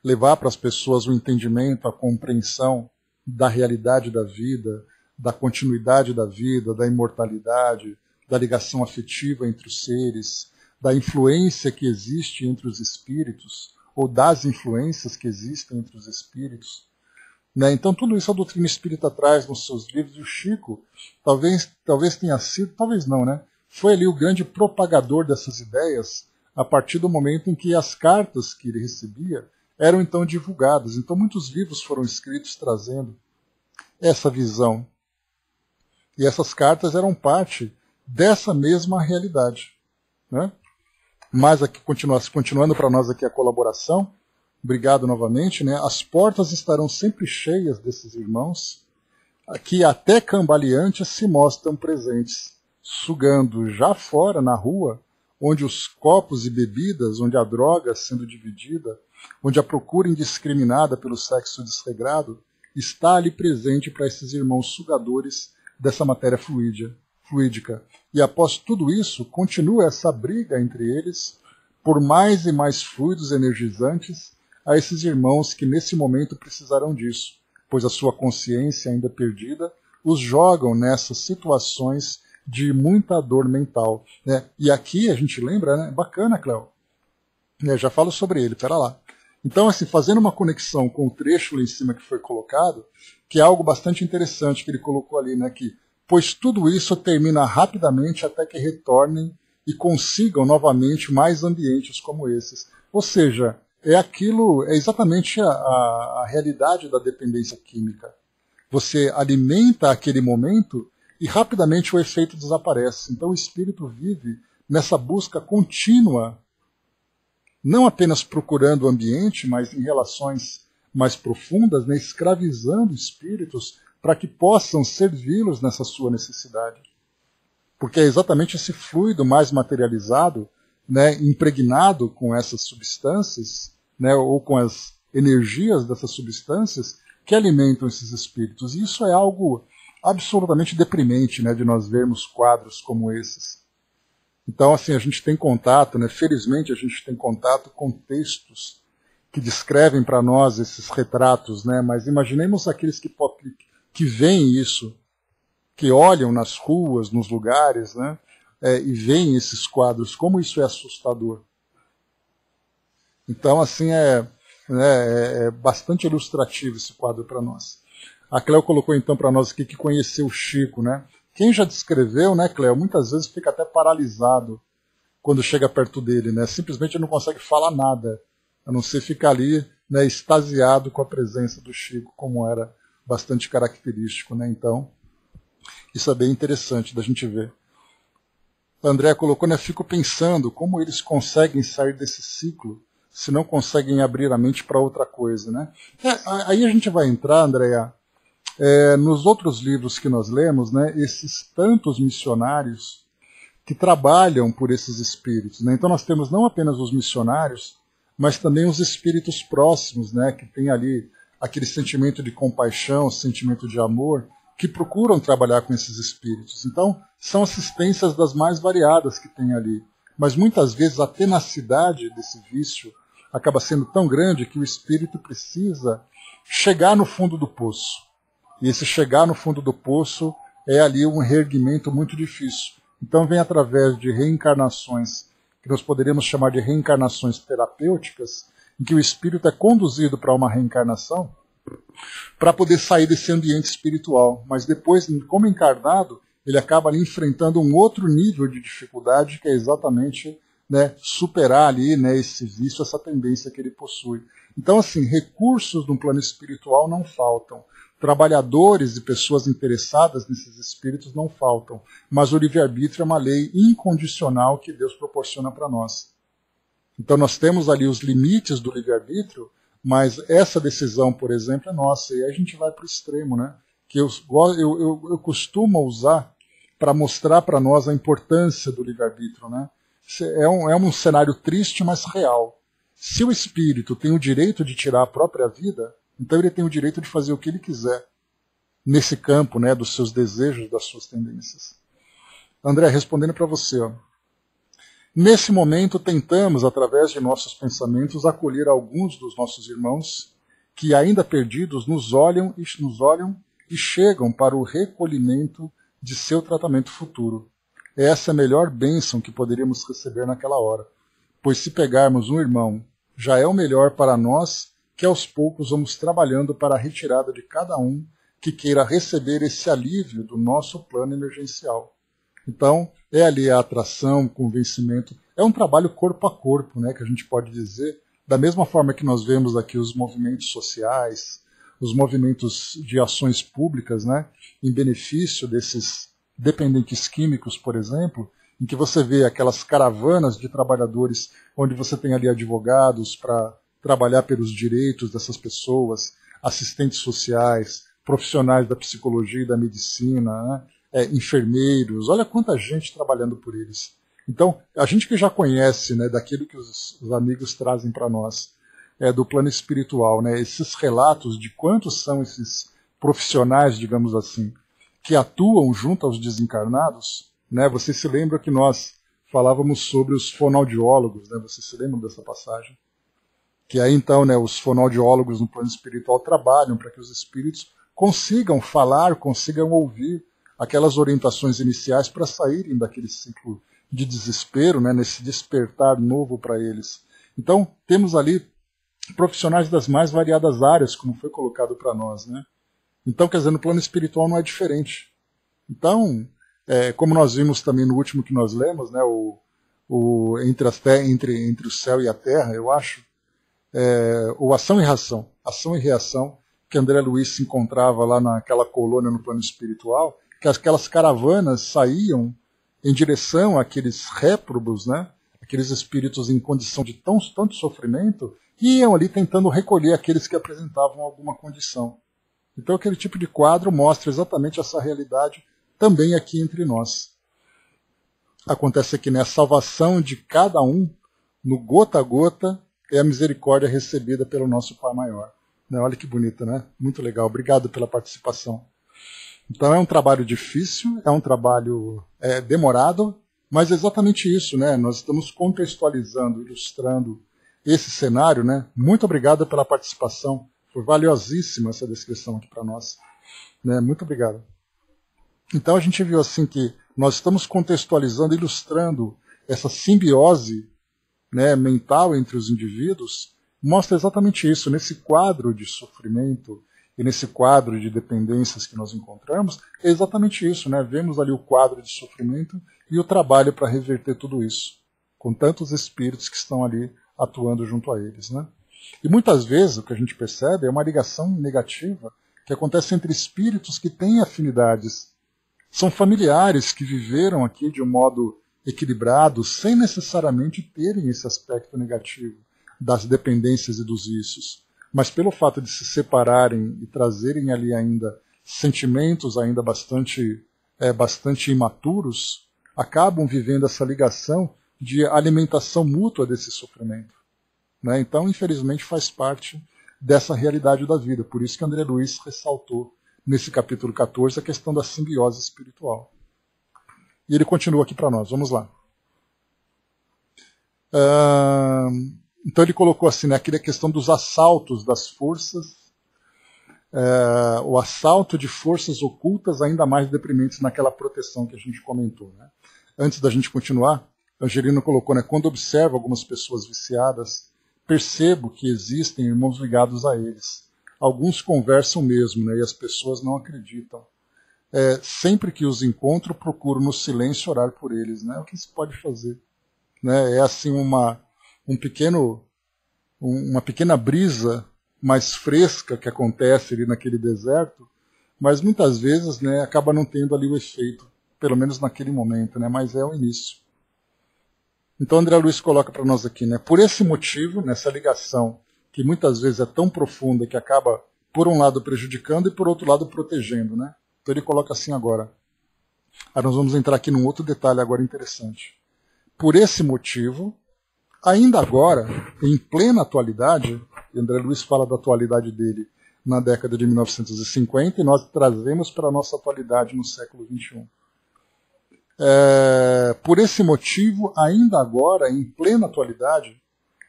Levar para as pessoas o entendimento, a compreensão da realidade da vida, da continuidade da vida, da imortalidade, da ligação afetiva entre os seres, da influência que existe entre os espíritos, ou das influências que existem entre os espíritos. Né? Então tudo isso a doutrina espírita traz nos seus livros, e o Chico talvez tenha sido, talvez não, né? Foi ali o grande propagador dessas ideias, a partir do momento em que as cartas que ele recebia eram então divulgadas. Então muitos livros foram escritos trazendo essa visão. E essas cartas eram parte dessa mesma realidade. Né? Mas aqui, continuando para nós aqui a colaboração, obrigado novamente, né? As portas estarão sempre cheias desses irmãos, que até cambaleantes se mostram presentes, sugando já fora, na rua, onde os copos e bebidas, onde a droga sendo dividida, onde a procura indiscriminada pelo sexo desregrado, está ali presente para esses irmãos sugadores dessa matéria fluídea. fluídica. E após tudo isso, continua essa briga entre eles por mais e mais fluidos energizantes a esses irmãos que nesse momento precisarão disso, pois a sua consciência ainda perdida os jogam nessas situações de muita dor mental. Né? E aqui a gente lembra, né? Bacana, Cléo. Já falo sobre ele, pera lá. Então, assim, fazendo uma conexão com o trecho lá em cima que foi colocado, que é algo bastante interessante que ele colocou ali, né? Que, pois tudo isso termina rapidamente até que retornem e consigam novamente mais ambientes como esses. Ou seja, é exatamente a realidade da dependência química. Você alimenta aquele momento e rapidamente o efeito desaparece. Então o espírito vive nessa busca contínua, não apenas procurando o ambiente, mas em relações mais profundas, né, escravizando espíritos para que possam servi-los nessa sua necessidade. Porque é exatamente esse fluido mais materializado, né, impregnado com essas substâncias, né, ou com as energias dessas substâncias, que alimentam esses espíritos. E isso é algo absolutamente deprimente, né, de nós vermos quadros como esses. Então, assim, a gente tem contato, né, felizmente a gente tem contato com textos que descrevem para nós esses retratos, né, mas imaginemos aqueles que veem isso, que olham nas ruas, nos lugares, né, e veem esses quadros, como isso é assustador. Então, assim, é bastante ilustrativo esse quadro para nós. A Cléo colocou então para nós aqui que conheceu o Chico, né? Quem já descreveu, né, Cléo, muitas vezes fica até paralisado quando chega perto dele, né? Simplesmente não consegue falar nada, a não ser ficar ali, né, extasiado com a presença do Chico, como era bastante característico, né? Então, isso é bem interessante da gente ver. A Andréa colocou, né, fico pensando como eles conseguem sair desse ciclo se não conseguem abrir a mente para outra coisa, né? Aí a gente vai entrar, Andréa, nos outros livros que nós lemos, né, esses tantos missionários que trabalham por esses espíritos, né? Então nós temos não apenas os missionários, mas também os espíritos próximos, né, que tem ali aquele sentimento de compaixão, sentimento de amor, que procuram trabalhar com esses espíritos. Então, são assistências das mais variadas que tem ali. Mas muitas vezes a tenacidade desse vício acaba sendo tão grande que o espírito precisa chegar no fundo do poço. E esse chegar no fundo do poço é ali um reerguimento muito difícil. Então vem através de reencarnações, que nós poderíamos chamar de reencarnações terapêuticas, em que o espírito é conduzido para uma reencarnação para poder sair desse ambiente espiritual. Mas depois, como encarnado, ele acaba ali enfrentando um outro nível de dificuldade, que é exatamente, né, superar ali, né, esse vício, essa tendência que ele possui. Então, assim, recursos no plano espiritual não faltam. Trabalhadores e pessoas interessadas nesses espíritos não faltam. Mas o livre-arbítrio é uma lei incondicional que Deus proporciona para nós. Então nós temos ali os limites do livre-arbítrio, mas essa decisão, por exemplo, é nossa. E aí a gente vai para o extremo, né? Que eu costumo usar para mostrar para nós a importância do livre-arbítrio, né? É um cenário triste, mas real. Se o espírito tem o direito de tirar a própria vida, então ele tem o direito de fazer o que ele quiser nesse campo, né, dos seus desejos, das suas tendências. André, respondendo para você, ó. Nesse momento tentamos, através de nossos pensamentos, acolher alguns dos nossos irmãos que, ainda perdidos, nos olham e chegam para o recolhimento de seu tratamento futuro. Essa é a melhor bênção que poderíamos receber naquela hora, pois se pegarmos um irmão, já é o melhor para nós, que aos poucos vamos trabalhando para a retirada de cada um que queira receber esse alívio do nosso plano emergencial. Então, é ali a atração, o convencimento, é um trabalho corpo a corpo, né, que a gente pode dizer, da mesma forma que nós vemos aqui os movimentos sociais, os movimentos de ações públicas, né, em benefício desses dependentes químicos, por exemplo, em que você vê aquelas caravanas de trabalhadores, onde você tem ali advogados para trabalhar pelos direitos dessas pessoas, assistentes sociais, profissionais da psicologia e da medicina, né? Enfermeiros, olha quanta gente trabalhando por eles. Então, a gente que já conhece, né, daquilo que os amigos trazem para nós, do plano espiritual, né, esses relatos de quantos são esses profissionais, digamos assim, que atuam junto aos desencarnados, né? Você se lembra que nós falávamos sobre os fonoaudiólogos, né? Você se lembra dessa passagem? Que aí então, né, os fonoaudiólogos no plano espiritual trabalham para que os espíritos consigam falar, consigam ouvir aquelas orientações iniciais para saírem daquele ciclo de desespero, né, nesse despertar novo para eles. Então, temos ali profissionais das mais variadas áreas, como foi colocado para nós, né? Então, quer dizer, no plano espiritual não é diferente. Então, como nós vimos também no último que nós lemos, né, entre o céu e a terra, eu acho, o ação e reação, que André Luiz se encontrava lá naquela colônia no plano espiritual, que aquelas caravanas saíam em direção àqueles réprobos, né, aqueles espíritos em condição de tanto sofrimento, e iam ali tentando recolher aqueles que apresentavam alguma condição. Então aquele tipo de quadro mostra exatamente essa realidade também aqui entre nós. Acontece aqui, né, a salvação de cada um, no gota a gota, é a misericórdia recebida pelo nosso Pai Maior. Né? Olha que bonito, né? Muito legal. Obrigado pela participação. Então é um trabalho difícil, é um trabalho demorado, mas é exatamente isso, né? Nós estamos contextualizando, ilustrando esse cenário, né? Muito obrigado pela participação. Foi valiosíssima essa descrição aqui para nós. Né? Muito obrigado. Então a gente viu assim que nós estamos contextualizando, ilustrando essa simbiose, né, mental entre os indivíduos, mostra exatamente isso. Nesse quadro de sofrimento e nesse quadro de dependências que nós encontramos, é exatamente isso. Né? Vemos ali o quadro de sofrimento e o trabalho para reverter tudo isso, com tantos espíritos que estão ali atuando junto a eles. Né? E muitas vezes o que a gente percebe é uma ligação negativa que acontece entre espíritos que têm afinidades. São familiares que viveram aqui de um modo equilibrado, sem necessariamente terem esse aspecto negativo das dependências e dos vícios. Mas pelo fato de se separarem e trazerem ali ainda sentimentos ainda bastante imaturos, acabam vivendo essa ligação de alimentação mútua desse sofrimento. Né? Então, infelizmente, faz parte dessa realidade da vida. Por isso que André Luiz ressaltou nesse capítulo 14 a questão da simbiose espiritual. E ele continua aqui para nós. Vamos lá. Então ele colocou assim, né, aquela questão dos assaltos das forças, o assalto de forças ocultas ainda mais deprimentes naquela proteção que a gente comentou. Né? Antes da gente continuar, Angelino colocou, né, quando observo algumas pessoas viciadas, percebo que existem irmãos ligados a eles. Alguns conversam mesmo, né, e as pessoas não acreditam. Sempre que os encontro, procuro no silêncio orar por eles. Né? O que se pode fazer? Né? É assim uma pequena brisa mais fresca que acontece ali naquele deserto, mas muitas vezes, né, acaba não tendo ali o efeito, pelo menos naquele momento, né, mas é o início. Então André Luiz coloca para nós aqui, né, por esse motivo, nessa ligação que muitas vezes é tão profunda que acaba, por um lado, prejudicando e por outro lado, protegendo. Né? Então ele coloca assim agora. Nós vamos entrar aqui num outro detalhe agora interessante. Por esse motivo, ainda agora, em plena atualidade, e André Luiz fala da atualidade dele na década de 1950, e nós trazemos para a nossa atualidade no século XXI. Por esse motivo, ainda agora, em plena atualidade,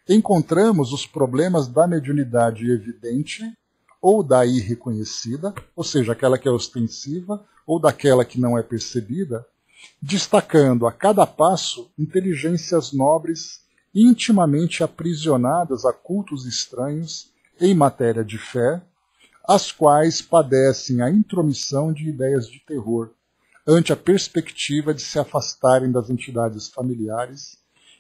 encontramos os problemas da mediunidade evidente ou da irreconhecida, ou seja, aquela que é ostensiva, ou daquela que não é percebida, destacando a cada passo inteligências nobres intimamente aprisionadas a cultos estranhos em matéria de fé, as quais padecem a intromissão de ideias de terror, ante a perspectiva de se afastarem das entidades familiares,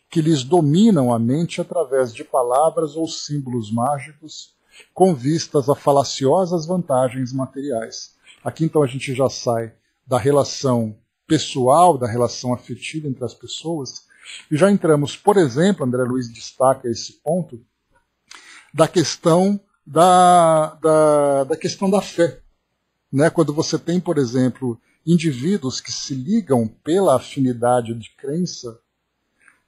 que lhes dominam a mente através de palavras ou símbolos mágicos, com vistas a falaciosas vantagens materiais. Aqui então a gente já sai da relação pessoal, da relação afetiva entre as pessoas, e já entramos, por exemplo, André Luiz destaca esse ponto, da questão da questão da fé. Né? Quando você tem, por exemplo, indivíduos que se ligam pela afinidade de crença,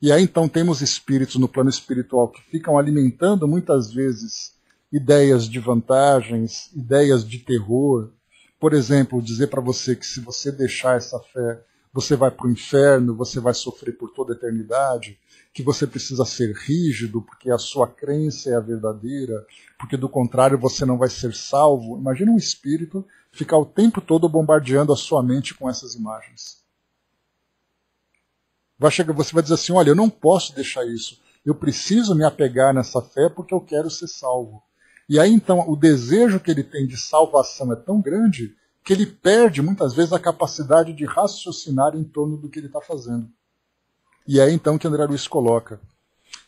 e aí então temos espíritos no plano espiritual que ficam alimentando muitas vezes ideias de vantagens, ideias de terror, por exemplo, dizer para você que se você deixar essa fé, você vai para o inferno, você vai sofrer por toda a eternidade, que você precisa ser rígido porque a sua crença é a verdadeira, porque do contrário você não vai ser salvo. Imagina um espírito ficar o tempo todo bombardeando a sua mente com essas imagens. Você vai dizer assim, olha, eu não posso deixar isso, eu preciso me apegar nessa fé porque eu quero ser salvo. E aí então o desejo que ele tem de salvação é tão grande que ele perde muitas vezes a capacidade de raciocinar em torno do que ele está fazendo. E é então que André Luiz coloca.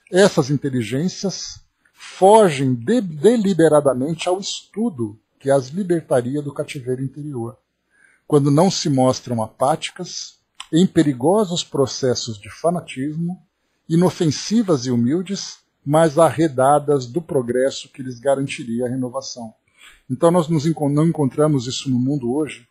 Essas inteligências fogem deliberadamente ao estudo que as libertaria do cativeiro interior, quando não se mostram apáticas, em perigosos processos de fanatismo, inofensivas e humildes, mas arredadas do progresso que lhes garantiria a renovação. Então nós não encontramos isso no mundo hoje,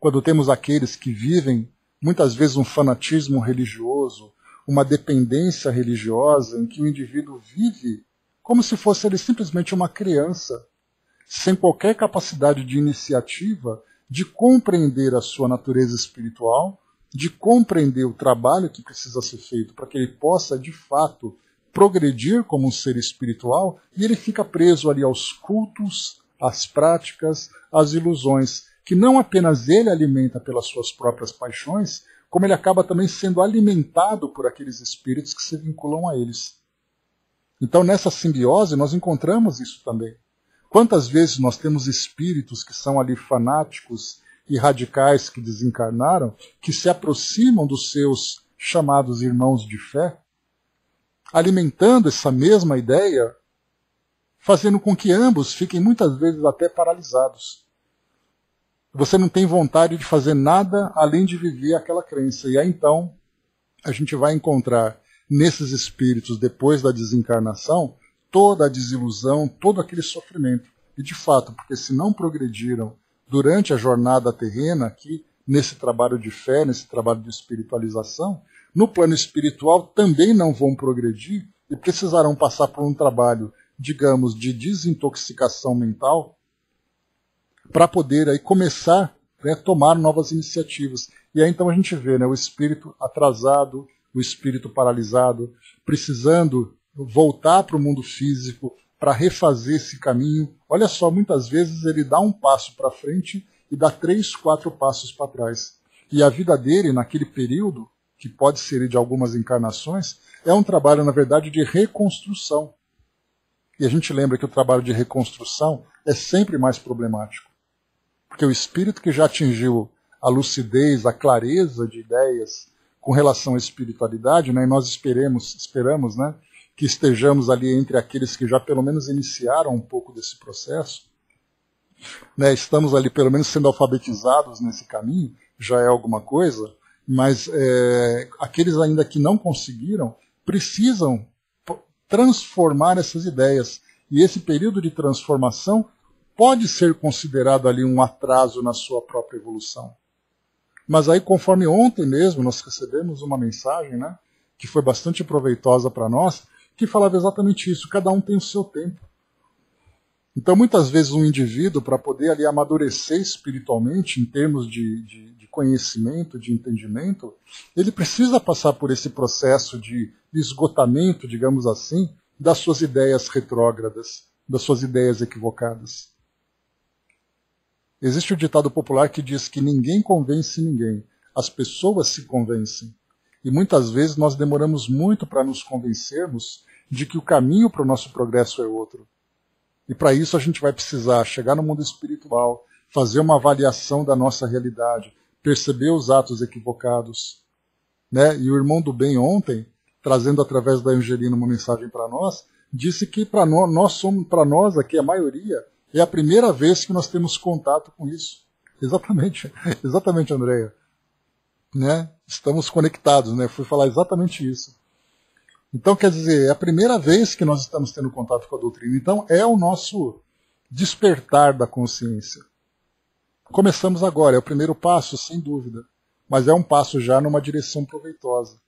quando temos aqueles que vivem muitas vezes um fanatismo religioso, uma dependência religiosa em que o indivíduo vive como se fosse ele simplesmente uma criança, sem qualquer capacidade de iniciativa, de compreender a sua natureza espiritual, de compreender o trabalho que precisa ser feito para que ele possa, de fato, progredir como um ser espiritual, e ele fica preso ali aos cultos, às práticas, às ilusões, que não apenas ele alimenta pelas suas próprias paixões, como ele acaba também sendo alimentado por aqueles espíritos que se vinculam a eles. Então, nessa simbiose, nós encontramos isso também. Quantas vezes nós temos espíritos que são ali fanáticos e radicais que desencarnaram, que se aproximam dos seus chamados irmãos de fé, alimentando essa mesma ideia, fazendo com que ambos fiquem muitas vezes até paralisados. Você não tem vontade de fazer nada além de viver aquela crença. E aí então a gente vai encontrar nesses espíritos, depois da desencarnação, toda a desilusão, todo aquele sofrimento. E de fato, porque se não progrediram durante a jornada terrena aqui, nesse trabalho de fé, nesse trabalho de espiritualização, no plano espiritual também não vão progredir e precisarão passar por um trabalho, digamos, de desintoxicação mental para poder aí começar a tomar novas iniciativas. E aí então a gente vê o espírito atrasado, o espírito paralisado, precisando voltar para o mundo físico para refazer esse caminho. Olha só, muitas vezes ele dá um passo para frente e dá 3, 4 passos para trás. E a vida dele, naquele período, que pode ser de algumas encarnações, é um trabalho, na verdade, de reconstrução. E a gente lembra que o trabalho de reconstrução é sempre mais problemático. Porque o espírito que já atingiu a lucidez, a clareza de ideias com relação à espiritualidade, e nós esperamos que estejamos ali entre aqueles que já pelo menos iniciaram um pouco desse processo, estamos ali pelo menos sendo alfabetizados nesse caminho, já é alguma coisa, mas aqueles ainda que não conseguiram precisam transformar essas ideias. E esse período de transformação pode ser considerado ali um atraso na sua própria evolução. Mas aí, conforme ontem mesmo, nós recebemos uma mensagem, que foi bastante proveitosa para nós, que falava exatamente isso, cada um tem o seu tempo. Então, muitas vezes, um indivíduo, para poder ali amadurecer espiritualmente, em termos de conhecimento, de entendimento, ele precisa passar por esse processo de esgotamento, digamos assim, das suas ideias retrógradas, das suas ideias equivocadas. Existe um ditado popular que diz que ninguém convence ninguém, as pessoas se convencem. E muitas vezes nós demoramos muito para nos convencermos de que o caminho para o nosso progresso é outro. E para isso a gente vai precisar chegar no mundo espiritual, fazer uma avaliação da nossa realidade, perceber os atos equivocados. E o irmão do bem ontem, trazendo através da Angelina uma mensagem para nós, disse que para nós aqui, a maioria, é a primeira vez que nós temos contato com isso. Exatamente, Andréia. Estamos conectados, fui falar exatamente isso. Então, quer dizer, é a primeira vez que nós estamos tendo contato com a doutrina. Então, é o nosso despertar da consciência. Começamos agora, é o primeiro passo, sem dúvida, mas é um passo já numa direção proveitosa.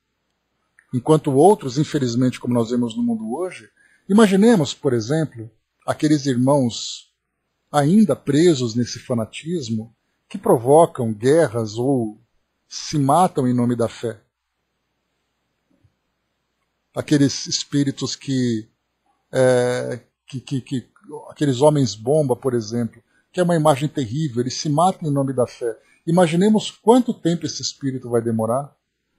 Enquanto outros, infelizmente, como nós vemos no mundo hoje, imaginemos, por exemplo, aqueles irmãos ainda presos nesse fanatismo, que provocam guerras ou se matam em nome da fé. Aqueles espíritos aqueles homens-bomba, por exemplo, que é uma imagem terrível, eles se matam em nome da fé. Imaginemos quanto tempo esse espírito vai demorar,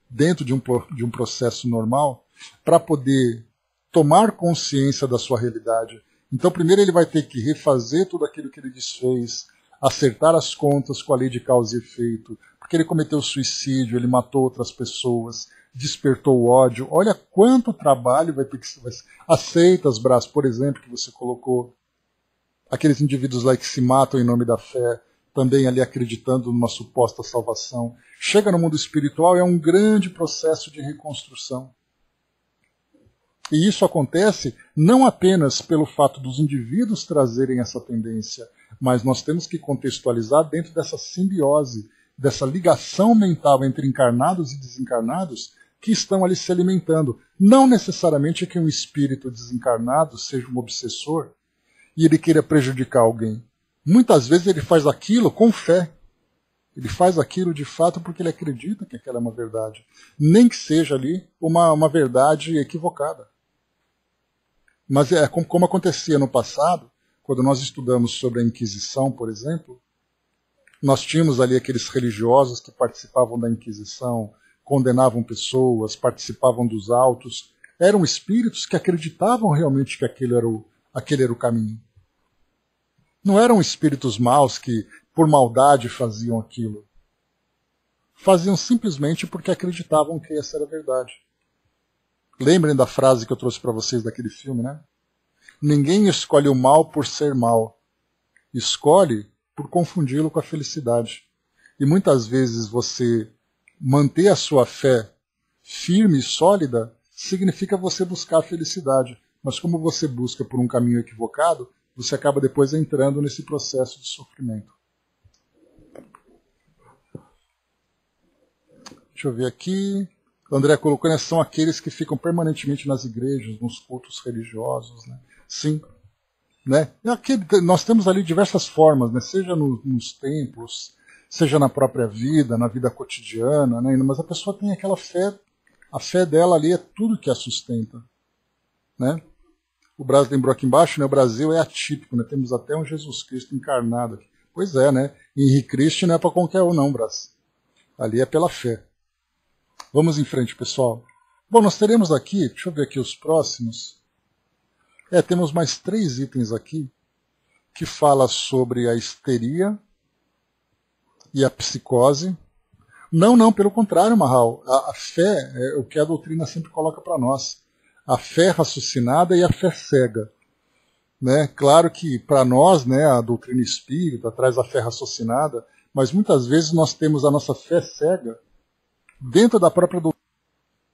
dentro de um processo normal, para poder tomar consciência da sua realidade. Então, primeiro ele vai ter que refazer tudo aquilo que ele desfez, acertar as contas com a lei de causa e efeito, porque ele cometeu suicídio, ele matou outras pessoas, despertou o ódio. Olha quanto trabalho vai ter que ser. Aceita as Brás, por exemplo, que você colocou. Aqueles indivíduos lá que se matam em nome da fé, também ali acreditando numa suposta salvação. Chega no mundo espiritual, é um grande processo de reconstrução. E isso acontece não apenas pelo fato dos indivíduos trazerem essa tendência, mas nós temos que contextualizar dentro dessa simbiose, dessa ligação mental entre encarnados e desencarnados que estão ali se alimentando. Não necessariamente que um espírito desencarnado seja um obsessor e ele queira prejudicar alguém. Muitas vezes ele faz aquilo com fé. Ele faz aquilo de fato porque ele acredita que aquela é uma verdade. Nem que seja ali uma verdade equivocada. Mas é como acontecia no passado, quando nós estudamos sobre a Inquisição, por exemplo, nós tínhamos ali aqueles religiosos que participavam da Inquisição, condenavam pessoas, participavam dos autos. Eram espíritos que acreditavam realmente que aquele era o caminho. Não eram espíritos maus que, por maldade, faziam aquilo. Faziam simplesmente porque acreditavam que essa era a verdade. Lembrem da frase que eu trouxe para vocês daquele filme, né? Ninguém escolhe o mal por ser mal. Escolhe por confundi-lo com a felicidade. E muitas vezes você manter a sua fé firme e sólida significa você buscar a felicidade. Mas como você busca por um caminho equivocado, você acaba depois entrando nesse processo de sofrimento. Deixa eu ver aqui. O André colocou, né, são aqueles que ficam permanentemente nas igrejas, nos cultos religiosos. Né? Sim. Né? Nós temos ali diversas formas, né? Seja nos templos, seja na própria vida, na vida cotidiana, né? Mas a pessoa tem aquela fé, a fé dela ali é tudo que a sustenta. Né? O Brasil lembrou aqui embaixo, né? O Brasil é atípico, né? Temos até um Jesus Cristo encarnado aqui. Pois é, né? Henrique Cristo não é para qualquer um não, Brasil. Ali é pela fé. Vamos em frente, pessoal. Bom, nós teremos aqui, deixa eu ver aqui os próximos. Temos mais 3 itens aqui que fala sobre a histeria e a psicose. Não, pelo contrário, Mahal. A fé é o que a doutrina sempre coloca para nós. A fé raciocinada e a fé cega. Né? Claro que para nós, né, a doutrina espírita traz a fé raciocinada, mas muitas vezes nós temos a nossa fé cega dentro da própria doutrina,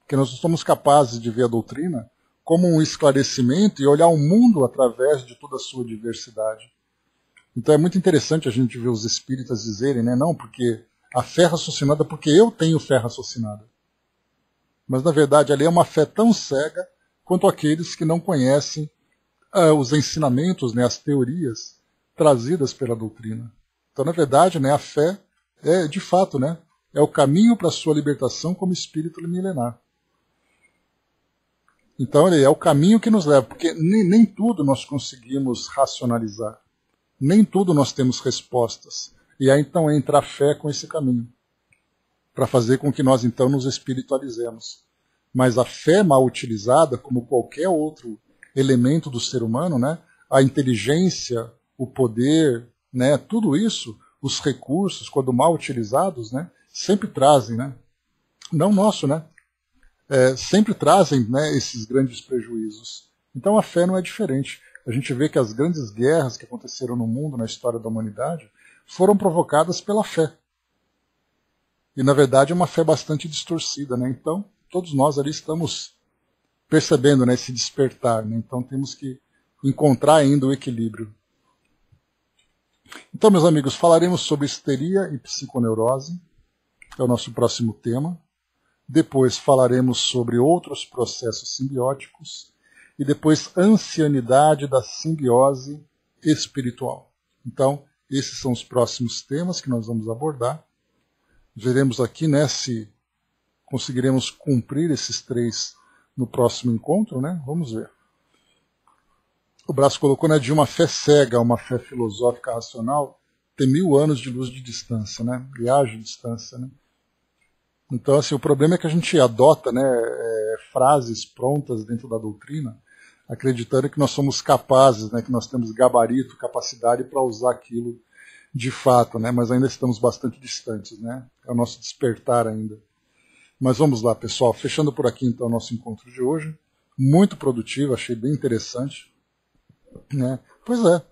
porque nós não somos capazes de ver a doutrina como um esclarecimento e olhar o mundo através de toda a sua diversidade. Então é muito interessante a gente ver os espíritas dizerem, né, não, porque a fé raciocinada, porque eu tenho fé raciocinada. Mas na verdade ali é uma fé tão cega quanto aqueles que não conhecem os ensinamentos, né, as teorias trazidas pela doutrina. Então na verdade, né, a fé é de fato, né, é o caminho para a sua libertação como espírito milenar. Então ele é o caminho que nos leva, porque nem tudo nós conseguimos racionalizar. Nem tudo nós temos respostas. E aí então entra a fé com esse caminho, para fazer com que nós então nos espiritualizemos. Mas a fé mal utilizada, como qualquer outro elemento do ser humano, né, a inteligência, o poder, né, tudo isso, os recursos, quando mal utilizados, né, sempre trazem, né, não nosso, né, sempre trazem, né, esses grandes prejuízos. Então a fé não é diferente. A gente vê que as grandes guerras que aconteceram no mundo, na história da humanidade, foram provocadas pela fé. E na verdade é uma fé bastante distorcida, né? Então todos nós ali estamos percebendo, né, esse despertar, né? Então temos que encontrar ainda o equilíbrio. Então, meus amigos, falaremos sobre histeria e psiconeurose, é o nosso próximo tema. Depois falaremos sobre outros processos simbióticos e depois ancianidade da simbiose espiritual. Então, esses são os próximos temas que nós vamos abordar. Veremos aqui, né, se conseguiremos cumprir esses 3 no próximo encontro, né? Vamos ver. O Brás colocou, né, de uma fé cega a uma fé filosófica racional, tem 1000 anos de luz de distância, né? Viagem de distância, né? Então, assim, o problema é que a gente adota, né, frases prontas dentro da doutrina, acreditando que nós somos capazes, né, que nós temos gabarito, capacidade para usar aquilo de fato, né? Mas ainda estamos bastante distantes, né? É o nosso despertar ainda. Mas vamos lá, pessoal. Fechando por aqui, então, o nosso encontro de hoje. Muito produtivo, achei bem interessante. Né? Pois é.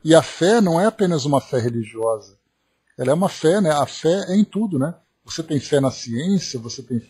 E a fé não é apenas uma fé religiosa. Ela é uma fé, né? A fé é em tudo, né? Você tem fé na ciência, você tem fé